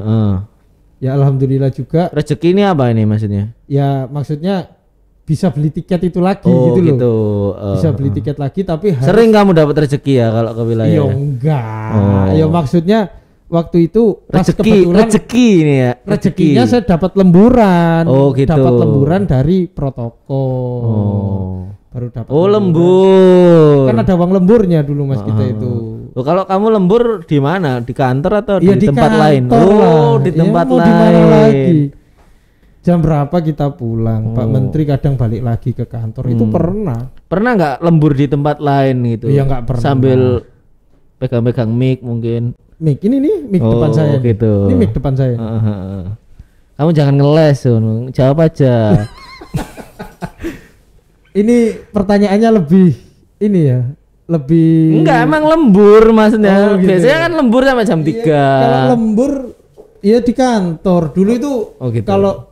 Ya alhamdulillah juga. Rezeki ini apa ini maksudnya? Ya maksudnya bisa beli tiket itu lagi gitu loh. Bisa beli tiket lagi tapi sering kamu dapat rezeki ya kalau ke wilayah? Ya enggak. Ya maksudnya waktu itu pas rezeki ini ya. Rezekinya saya dapat lemburan. Oh gitu. Dapat lemburan dari protokol. Baru dapat. Oh lembur. Kan ada uang lemburnya dulu Mas kita itu. Oh, kalau kamu lembur di mana? Di kantor atau Ya, di tempat kantor lain? lah. Oh, di Ya, tempat mau di mana lain. lagi? jam berapa kita pulang. Pak Menteri kadang balik lagi ke kantor. Itu pernah nggak lembur di tempat lain gitu? Iya nggak pernah. Sambil pegang-pegang mic mungkin. Mic ini nih mic depan saya gitu. Ini mic depan saya. Kamu jangan ngeles, jawab aja. Ini pertanyaannya lebih ini ya, lebih enggak, emang lembur maksudnya. Gitu. Biasanya kan lembur sampai jam 3. Kalau lembur ya di kantor. Dulu itu gitu. Kalau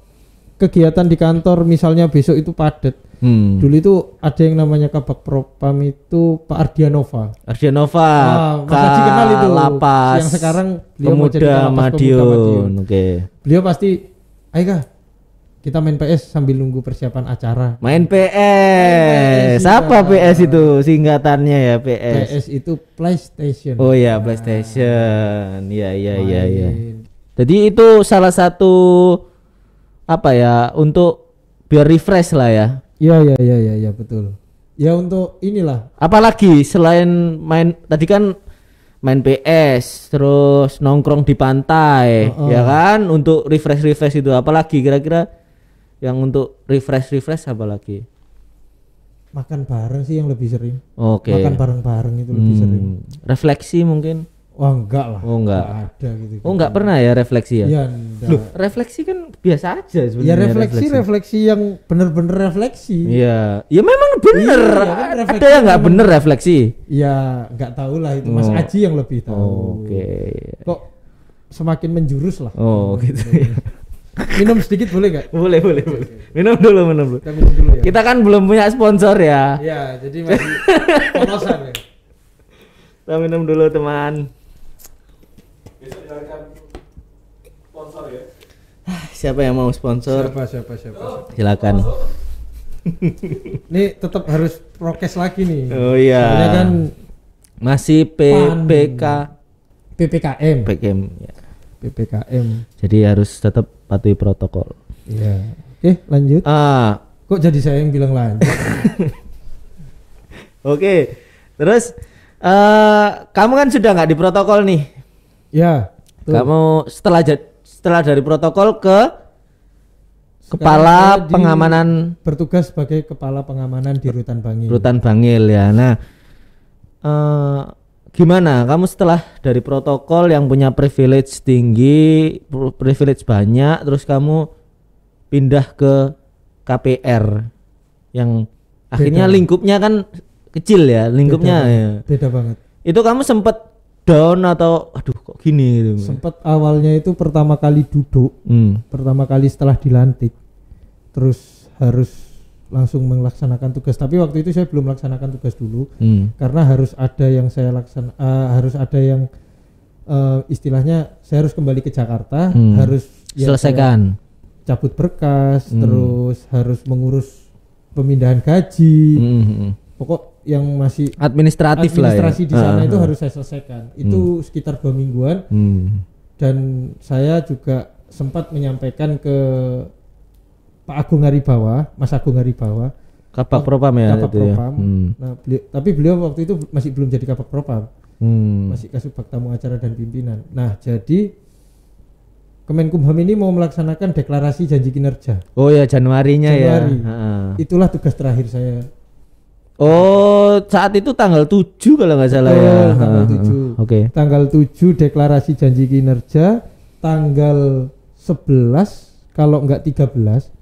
kegiatan di kantor misalnya besok itu padat. Dulu itu ada yang namanya Kabak Propam itu Pak Ardianova. Mas Haji kenal itu. Lapas. Yang sekarang beliau Pemuda Madiun. Oke. Beliau pasti, ayo Kak, kita main PS sambil nunggu persiapan acara. Main PS. Apa PS itu singkatannya ya, PS? PS itu PlayStation. Oh ya, PlayStation. Iya. Jadi itu salah satu apa ya, untuk biar refresh lah ya. Iya betul. Ya untuk inilah. Apalagi selain main tadi kan main PS, terus nongkrong di pantai, ya kan, untuk refresh itu apalagi kira-kira yang untuk refresh apalagi? Makan bareng sih yang lebih sering. Oke. Makan bareng itu lebih sering. Refleksi mungkin? Wah enggak lah. Oh enggak. Ada gitu. Oh enggak pernah ya refleksi ya? Iya. Loh, refleksi kan biasa aja sebenarnya. Ya refleksi yang bener-bener refleksi. Iya. Ya memang bener. Iya, kan ada yang enggak bener refleksi? Ya enggak tahu lah itu. Mas Aji yang lebih tahu. Oke. Kok semakin menjurus lah. Oh gitu ya. Minum sedikit boleh enggak? Boleh. Minum dulu. Kita minum dulu ya. Kita kan belum punya sponsor ya. Iya, jadi masih polosan ya. Kita minum dulu teman. Besok jalankan sponsor ya. Siapa yang mau sponsor? Siapa. Silakan. Ini tetap harus prokes lagi nih. Oh iya. Soalnya kan masih PPKM. Ya. PPKM. Jadi harus tetap patuhi protokol. Iya. Oke, lanjut. Kok jadi saya yang bilang lanjut? Oke. Terus kamu kan sudah nggak di protokol nih. Ya. Tuh. Kamu setelah dari protokol ke kepala pengamanan, bertugas sebagai kepala pengamanan di Rutan Bangil. Rutan Bangil ya. Nah, gimana kamu setelah dari protokol yang punya privilege tinggi, privilege banyak, terus kamu pindah ke KPR yang akhirnya lingkupnya kan kecil ya, lingkupnya beda banget. Itu kamu sempet down atau aduh kok gini gitu? Sempet awalnya itu pertama kali duduk, pertama kali setelah dilantik, terus harus langsung melaksanakan tugas. Tapi waktu itu saya belum melaksanakan tugas dulu, karena harus ada yang saya harus ada yang istilahnya saya harus kembali ke Jakarta, harus selesaikan cabut berkas, terus harus mengurus pemindahan gaji, pokok yang masih administrasi lah ya. Di sana itu harus saya selesaikan. Itu sekitar 2 mingguan. Dan saya juga sempat menyampaikan ke Pak Agung Haribawa, Mas Agung Haribawa, Kabak Propam ya. Kabak Propam. Nah, tapi beliau waktu itu masih belum jadi Kabak Propam. Masih Kasubag Tamu Acara dan Pimpinan. Nah, jadi Kemenkumham ini mau melaksanakan deklarasi janji kinerja. Oh ya, Januari. Ya. Itulah tugas terakhir saya. Oh, saat itu tanggal 7 kalau nggak salah ya. Tanggal 7. Oke. Tanggal 7 deklarasi janji kinerja, tanggal 11 kalau nggak 13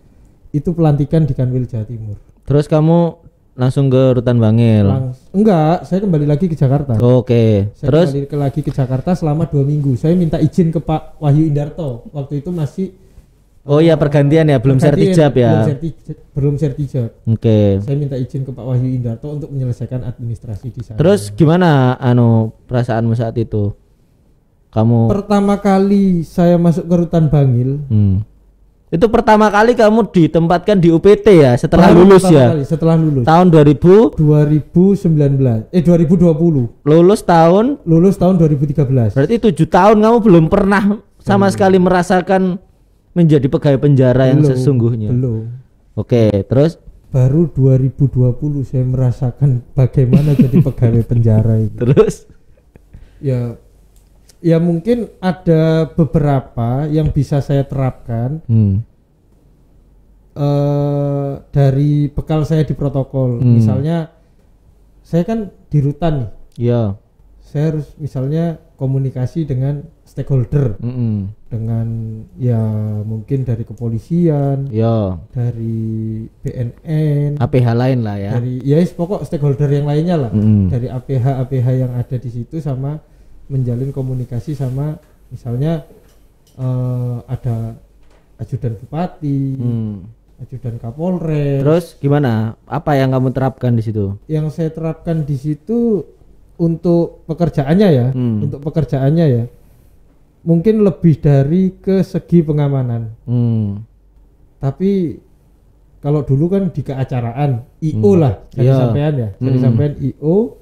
itu pelantikan di Kanwil Jawa Timur. Terus kamu langsung ke Rutan Bangil? Enggak, saya kembali lagi ke Jakarta. Oke. Saya kembali lagi ke Jakarta selama 2 minggu. Saya minta izin ke Pak Wahyu Indarto. Waktu itu masih oh iya, pergantian ya, belum sertijab ya. Belum sertijab. Oke. Saya minta izin ke Pak Wahyu Indarto untuk menyelesaikan administrasi di sana. Terus gimana perasaanmu saat itu? Kamu pertama kali saya masuk ke Rutan Bangil. Itu pertama kali kamu ditempatkan di UPT ya setelah lulus ya? Setelah lulus. Tahun 2019. 2020. Lulus tahun 2013. Berarti 7 tahun kamu belum pernah sama sekali merasakan menjadi pegawai penjara yang sesungguhnya. Belum. Oke, terus baru 2020 saya merasakan bagaimana jadi pegawai penjara itu. Terus ya mungkin ada beberapa yang bisa saya terapkan. dari bekal saya di protokol. Misalnya saya kan di rutan nih. Iya. Saya harus misalnya komunikasi dengan stakeholder, dengan ya mungkin dari kepolisian, ya, dari BNN, APH lain lah ya, dari ya pokok stakeholder yang lainnya lah, dari APH yang ada di situ, sama menjalin komunikasi sama misalnya ada ajudan bupati, ajudan kapolres. Terus gimana? Apa yang kamu terapkan di situ? Yang saya terapkan di situ untuk pekerjaannya ya, untuk pekerjaannya ya, mungkin lebih dari ke segi pengamanan. Tapi kalau dulu kan di keacaraan IO lah, jadi sampean ya, jadi sampean IO,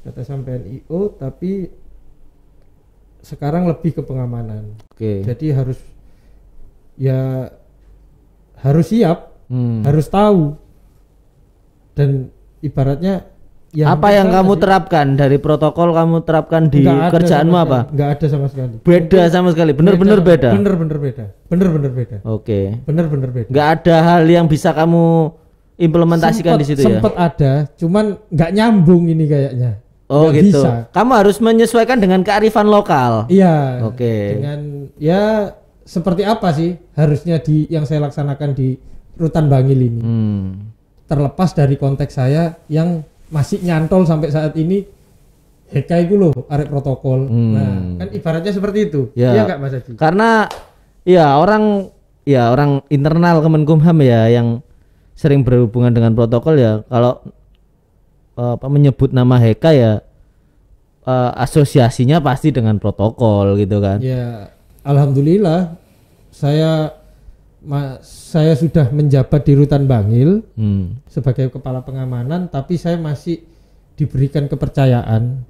data sampean IO, tapi sekarang lebih ke pengamanan. Jadi harus siap, harus tahu, dan ibaratnya apa yang kamu terapkan dari protokol, kamu terapkan di kerjaanmu apa? Enggak ada sama sekali. Beda sama sekali. Bener-bener beda. Bener-bener beda. Oke. Bener-bener beda. Enggak ada hal yang bisa kamu implementasikan di situ ya? Sempet ada, cuman enggak nyambung ini kayaknya. Oh nggak gitu. Bisa. Kamu harus menyesuaikan dengan kearifan lokal. Iya. Oke. Dengan ya seperti apa sih harusnya yang saya laksanakan di Rutan Bangil ini. Terlepas dari konteks saya yang masih nyantol sampai saat ini, Heka itu loh arek protokol. Nah kan ibaratnya seperti itu. Iya enggak Mas Haji? Karena orang internal Kemenkumham ya yang sering berhubungan dengan protokol ya, kalau menyebut nama Heka ya asosiasinya pasti dengan protokol gitu kan. Ya alhamdulillah saya sudah menjabat di Rutan Bangil sebagai kepala pengamanan, tapi saya masih diberikan kepercayaan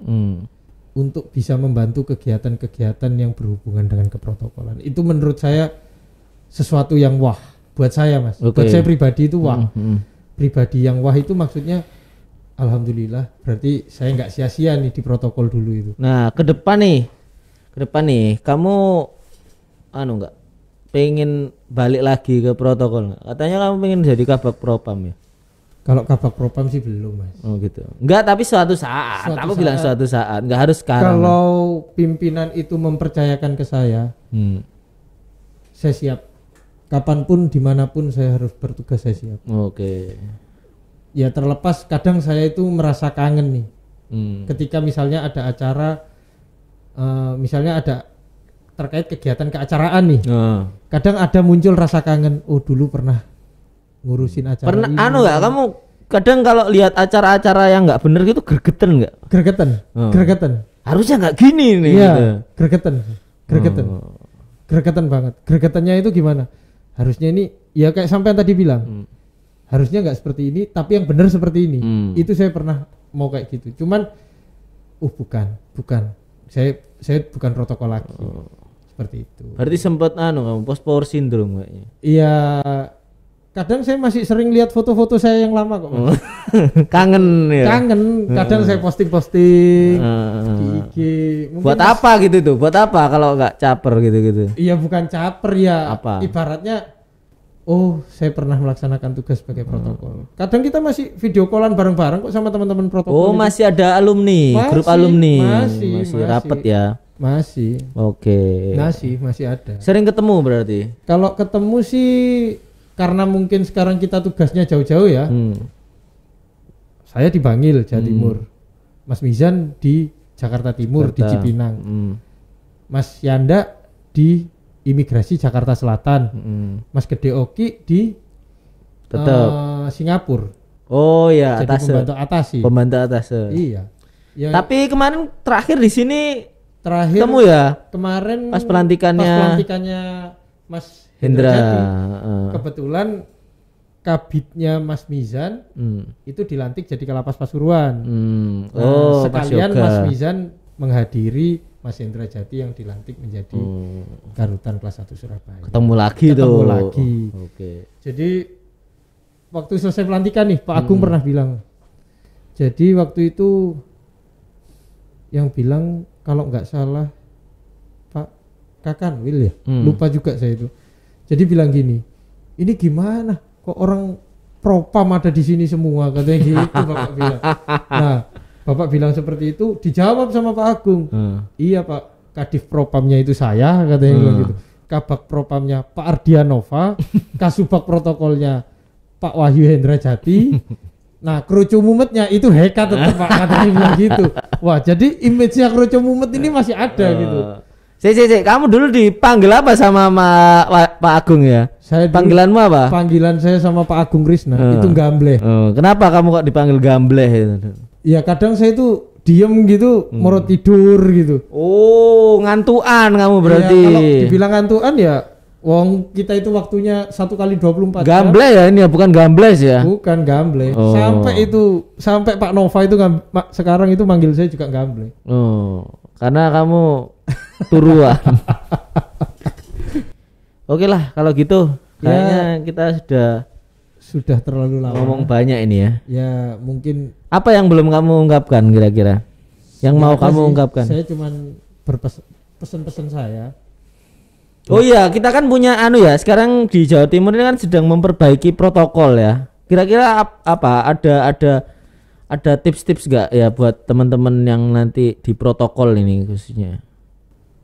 untuk bisa membantu kegiatan-kegiatan yang berhubungan dengan keprotokolan. Itu menurut saya sesuatu yang wah buat saya, Mas. Buat saya pribadi itu wah. Pribadi yang wah itu maksudnya alhamdulillah, berarti saya nggak sia-sia nih di protokol dulu itu. Nah, ke depan nih kamu nggak pengen balik lagi ke protokol? Katanya kamu pengen jadi kabak propam ya? Kalau kabak propam sih belum, Mas. Oh gitu. Enggak, tapi suatu saat. Aku bilang suatu saat, enggak harus sekarang. Kalau pimpinan itu mempercayakan ke saya siap. Kapanpun, dimanapun saya harus bertugas, saya siap. Oke. Ya terlepas kadang saya itu merasa kangen nih. Ketika misalnya ada acara, misalnya ada terkait kegiatan keacaraan nih. Kadang ada muncul rasa kangen. Oh dulu pernah ngurusin acara. Pernah ini. Enggak kamu kadang kalau lihat acara-acara yang nggak bener gitu gregetan nggak? Gregetan. Harusnya nggak gini nih. Iya. Gitu. Gregetan banget. Gregetannya itu gimana? Harusnya ini ya kayak sampean tadi bilang. Harusnya nggak seperti ini, tapi yang benar seperti ini. Itu saya pernah mau kayak gitu. Cuman, bukan. Saya bukan protokol lagi. Seperti itu. Berarti sempat kamu post power syndrome kayaknya. Iya. Kadang saya masih sering lihat foto-foto saya yang lama kok. Kangen ya. Kadang saya posting di IG. Mungkin buat apa gitu tuh? Buat apa kalau nggak caper gitu? Iya bukan caper ya. Apa? Ibaratnya saya pernah melaksanakan tugas sebagai protokol. Kadang kita masih video callan bareng-bareng kok sama teman-teman protokol. Masih ada alumni, grup alumni. Masih rapet ya. Masih. Oke. Masih ada. Sering ketemu berarti? Kalau ketemu sih karena mungkin sekarang kita tugasnya jauh-jauh ya. Saya di Bangil, Jawa Timur. Mas Mizan di Jakarta Timur, di Cipinang. Mas Yanda di Imigrasi Jakarta Selatan. Mas Gede Oki di Singapura. Oh ya, jadi pembantu atase. Iya. Ya, tapi kemarin terakhir di sini ketemu ya? Kemarin pas pelantikannya Mas Hendra. Kebetulan kabitnya Mas Mizan itu dilantik jadi Kalapas Pasuruan. Sekalian Mas Mizan menghadiri Mas Hendra Jati yang dilantik menjadi Karutan kelas 1 Surabaya. Ketemu lagi. Oke. Jadi waktu selesai pelantikan nih Pak Agung pernah bilang. Jadi waktu itu yang bilang kalau nggak salah Pak Kakan Wil ya. Lupa juga saya itu. Jadi bilang gini, ini gimana? Kok orang propam ada di sini semua, katanya gitu Bapak bilang. Nah, Bapak bilang seperti itu, dijawab sama Pak Agung. Iya Pak, Kadif Propamnya itu saya, katanya bilang gitu. Kabak Propamnya Pak Ardianova, Kasubag Protokolnya Pak Wahyu Hendra Jati. Nah, Kroco Mumetnya itu Heka tetap Pak, katanya bilang gitu. Wah, jadi image-nya Kroco Mumet ini masih ada gitu. Kamu dulu dipanggil apa sama Pak Agung ya? Panggilanmu apa? Panggilan saya sama Pak Agung Krisna itu Gambleh. Kenapa kamu kok dipanggil Gambleh itu? Ya kadang saya itu diem gitu, mau tidur gitu. Oh, ngantuan kamu berarti. Ya, kalau dibilang ngantuan ya, wong kita itu waktunya 1 kali 24 jam. Gambleh ya ini ya, bukan Gambles ya? Bukan Gambleh. Sampai Pak Nova itu sekarang itu manggil saya juga Gambleh. Oh, karena kamu turuan. Oke lah kalau gitu, kayaknya kita sudah terlalu lama ngomong banyak ini ya. Ya mungkin. Apa yang belum kamu ungkapkan kira-kira? Yang mau kamu ungkapkan? Saya cuman pesan-pesan saya. Oh iya, kita kan punya ya. Sekarang di Jawa Timur ini kan sedang memperbaiki protokol ya. Kira-kira apa? Ada tips-tips gak ya buat teman-teman yang nanti di protokol ini khususnya?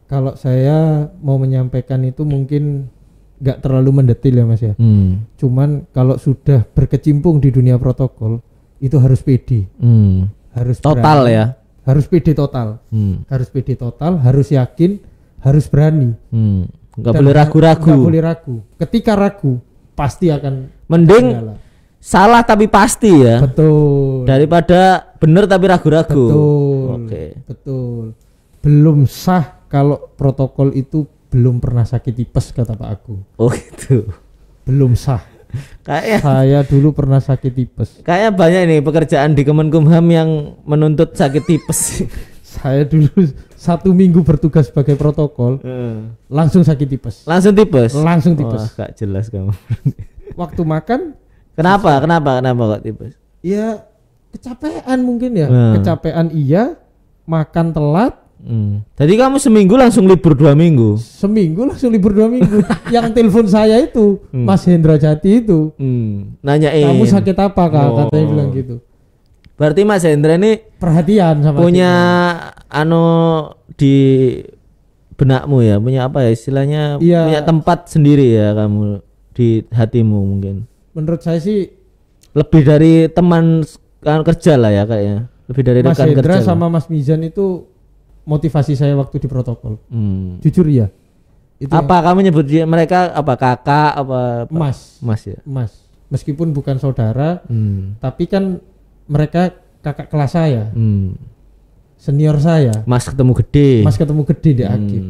Kalau saya mau menyampaikan itu mungkin gak terlalu mendetil ya Mas ya. Cuman kalau sudah berkecimpung di dunia protokol itu harus pede. Harus total berani, ya. Harus pede total. Harus pede total, harus yakin, harus berani. Nggak boleh ragu-ragu. Nggak boleh ragu. Ketika ragu pasti akan mending salah tapi pasti ya. Betul. Daripada benar tapi ragu-ragu. Betul. Oke. Betul. Belum sah kalau protokol itu belum pernah sakit tipes kata Pak Agung. Oh gitu. Belum sah. Kayaknya saya dulu pernah sakit tipes. Kayaknya banyak nih pekerjaan di Kemenkumham yang menuntut sakit tipes. Saya dulu 1 minggu bertugas sebagai protokol, langsung sakit tipes. Langsung tipes. Langsung tipes. Wah, gak jelas kamu. Waktu makan. Kenapa kok tipes? Ya kecapean mungkin ya. Kecapean iya. Makan telat. Jadi kamu seminggu langsung libur 2 minggu? Seminggu langsung libur 2 minggu. Yang telepon saya itu Mas Hendra Jati itu nanyain kamu sakit apa Kak? Katanya bilang gitu. Berarti Mas Hendra ini perhatian sama punya di benakmu ya, punya apa ya istilahnya, punya tempat sendiri ya kamu di hatimu mungkin. Menurut saya sih lebih dari teman kerja lah ya kayaknya. Lebih dari rekan kerja. Mas Hendra sama Mas Mizan itu motivasi saya waktu di protokol. Jujur ya. Itu apa kamu nyebut mereka apa kakak apa? Mas. Mas ya. Mas. Meskipun bukan saudara, tapi kan mereka kakak kelas saya. Senior saya. Mas ketemu gede di akhir.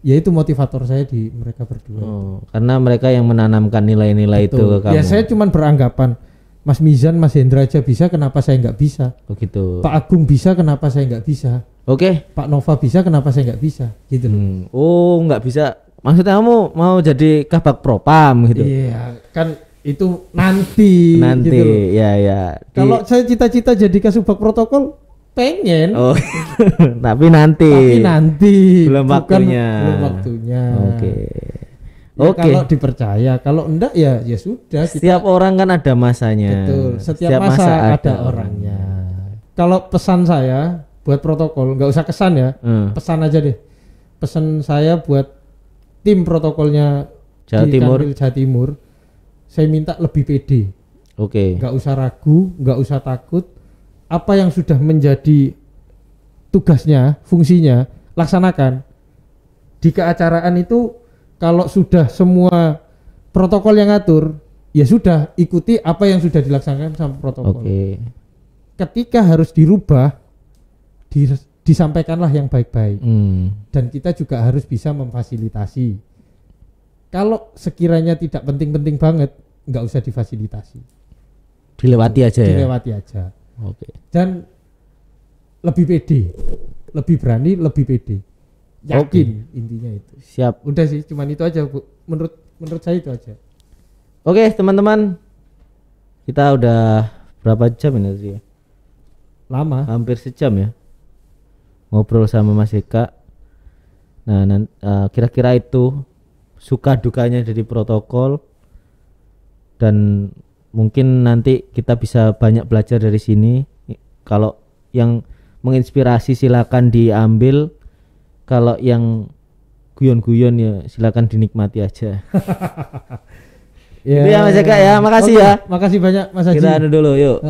Ya itu motivator saya di mereka berdua. Karena mereka yang menanamkan nilai-nilai itu ke kamu. Ya saya cuman beranggapan Mas Mizan, Mas Hendra aja bisa, kenapa saya nggak bisa? Oh gitu. Pak Agung bisa, kenapa saya nggak bisa? Oke. Pak Nova bisa, kenapa saya nggak bisa? Gitu loh. Oh nggak bisa. Maksudnya kamu mau jadi kabak propam gitu? Iya, kan itu nanti. Nanti, gitu loh. Ya. Kalau saya cita-cita jadi kasubag protokol, pengen. Oh, tapi nanti. Belum waktunya. Oke. Ya, kalau dipercaya, kalau enggak ya sudah. Setiap orang kan ada masanya. Betul. Setiap masa ada orangnya. Kalau pesan saya buat protokol, nggak usah kesan ya, pesan aja deh. Pesan saya buat tim protokolnya Jawa Timur, saya minta lebih pede. Oke. Nggak usah ragu, nggak usah takut. Apa yang sudah menjadi tugasnya, fungsinya, laksanakan. Di keacaraan itu kalau sudah semua protokol yang ngatur, ya sudah ikuti apa yang sudah dilaksanakan sama protokol. Oke. Ketika harus dirubah, disampaikanlah yang baik-baik. Dan kita juga harus bisa memfasilitasi. Kalau sekiranya tidak penting-penting banget, nggak usah difasilitasi. Dilewati aja ya. Dilewati aja. Oke. Dan lebih pede, lebih berani, lebih pede. Yakin intinya itu. Siap. Udah sih, cuman itu aja Bu. Menurut saya itu aja. Oke, teman-teman. Kita udah berapa jam ini sih? Lama. Hampir sejam ya. Ngobrol sama Mas Eka. Nah, kira-kira itu suka dukanya dari protokol. dan mungkin nanti kita bisa banyak belajar dari sini. Kalau yang menginspirasi silakan diambil, kalau yang guyon-guyon ya silakan dinikmati aja. Ya, itu ya Mas Eka ya, makasih ya. Makasih banyak Mas Haji. Kita anu dulu yuk.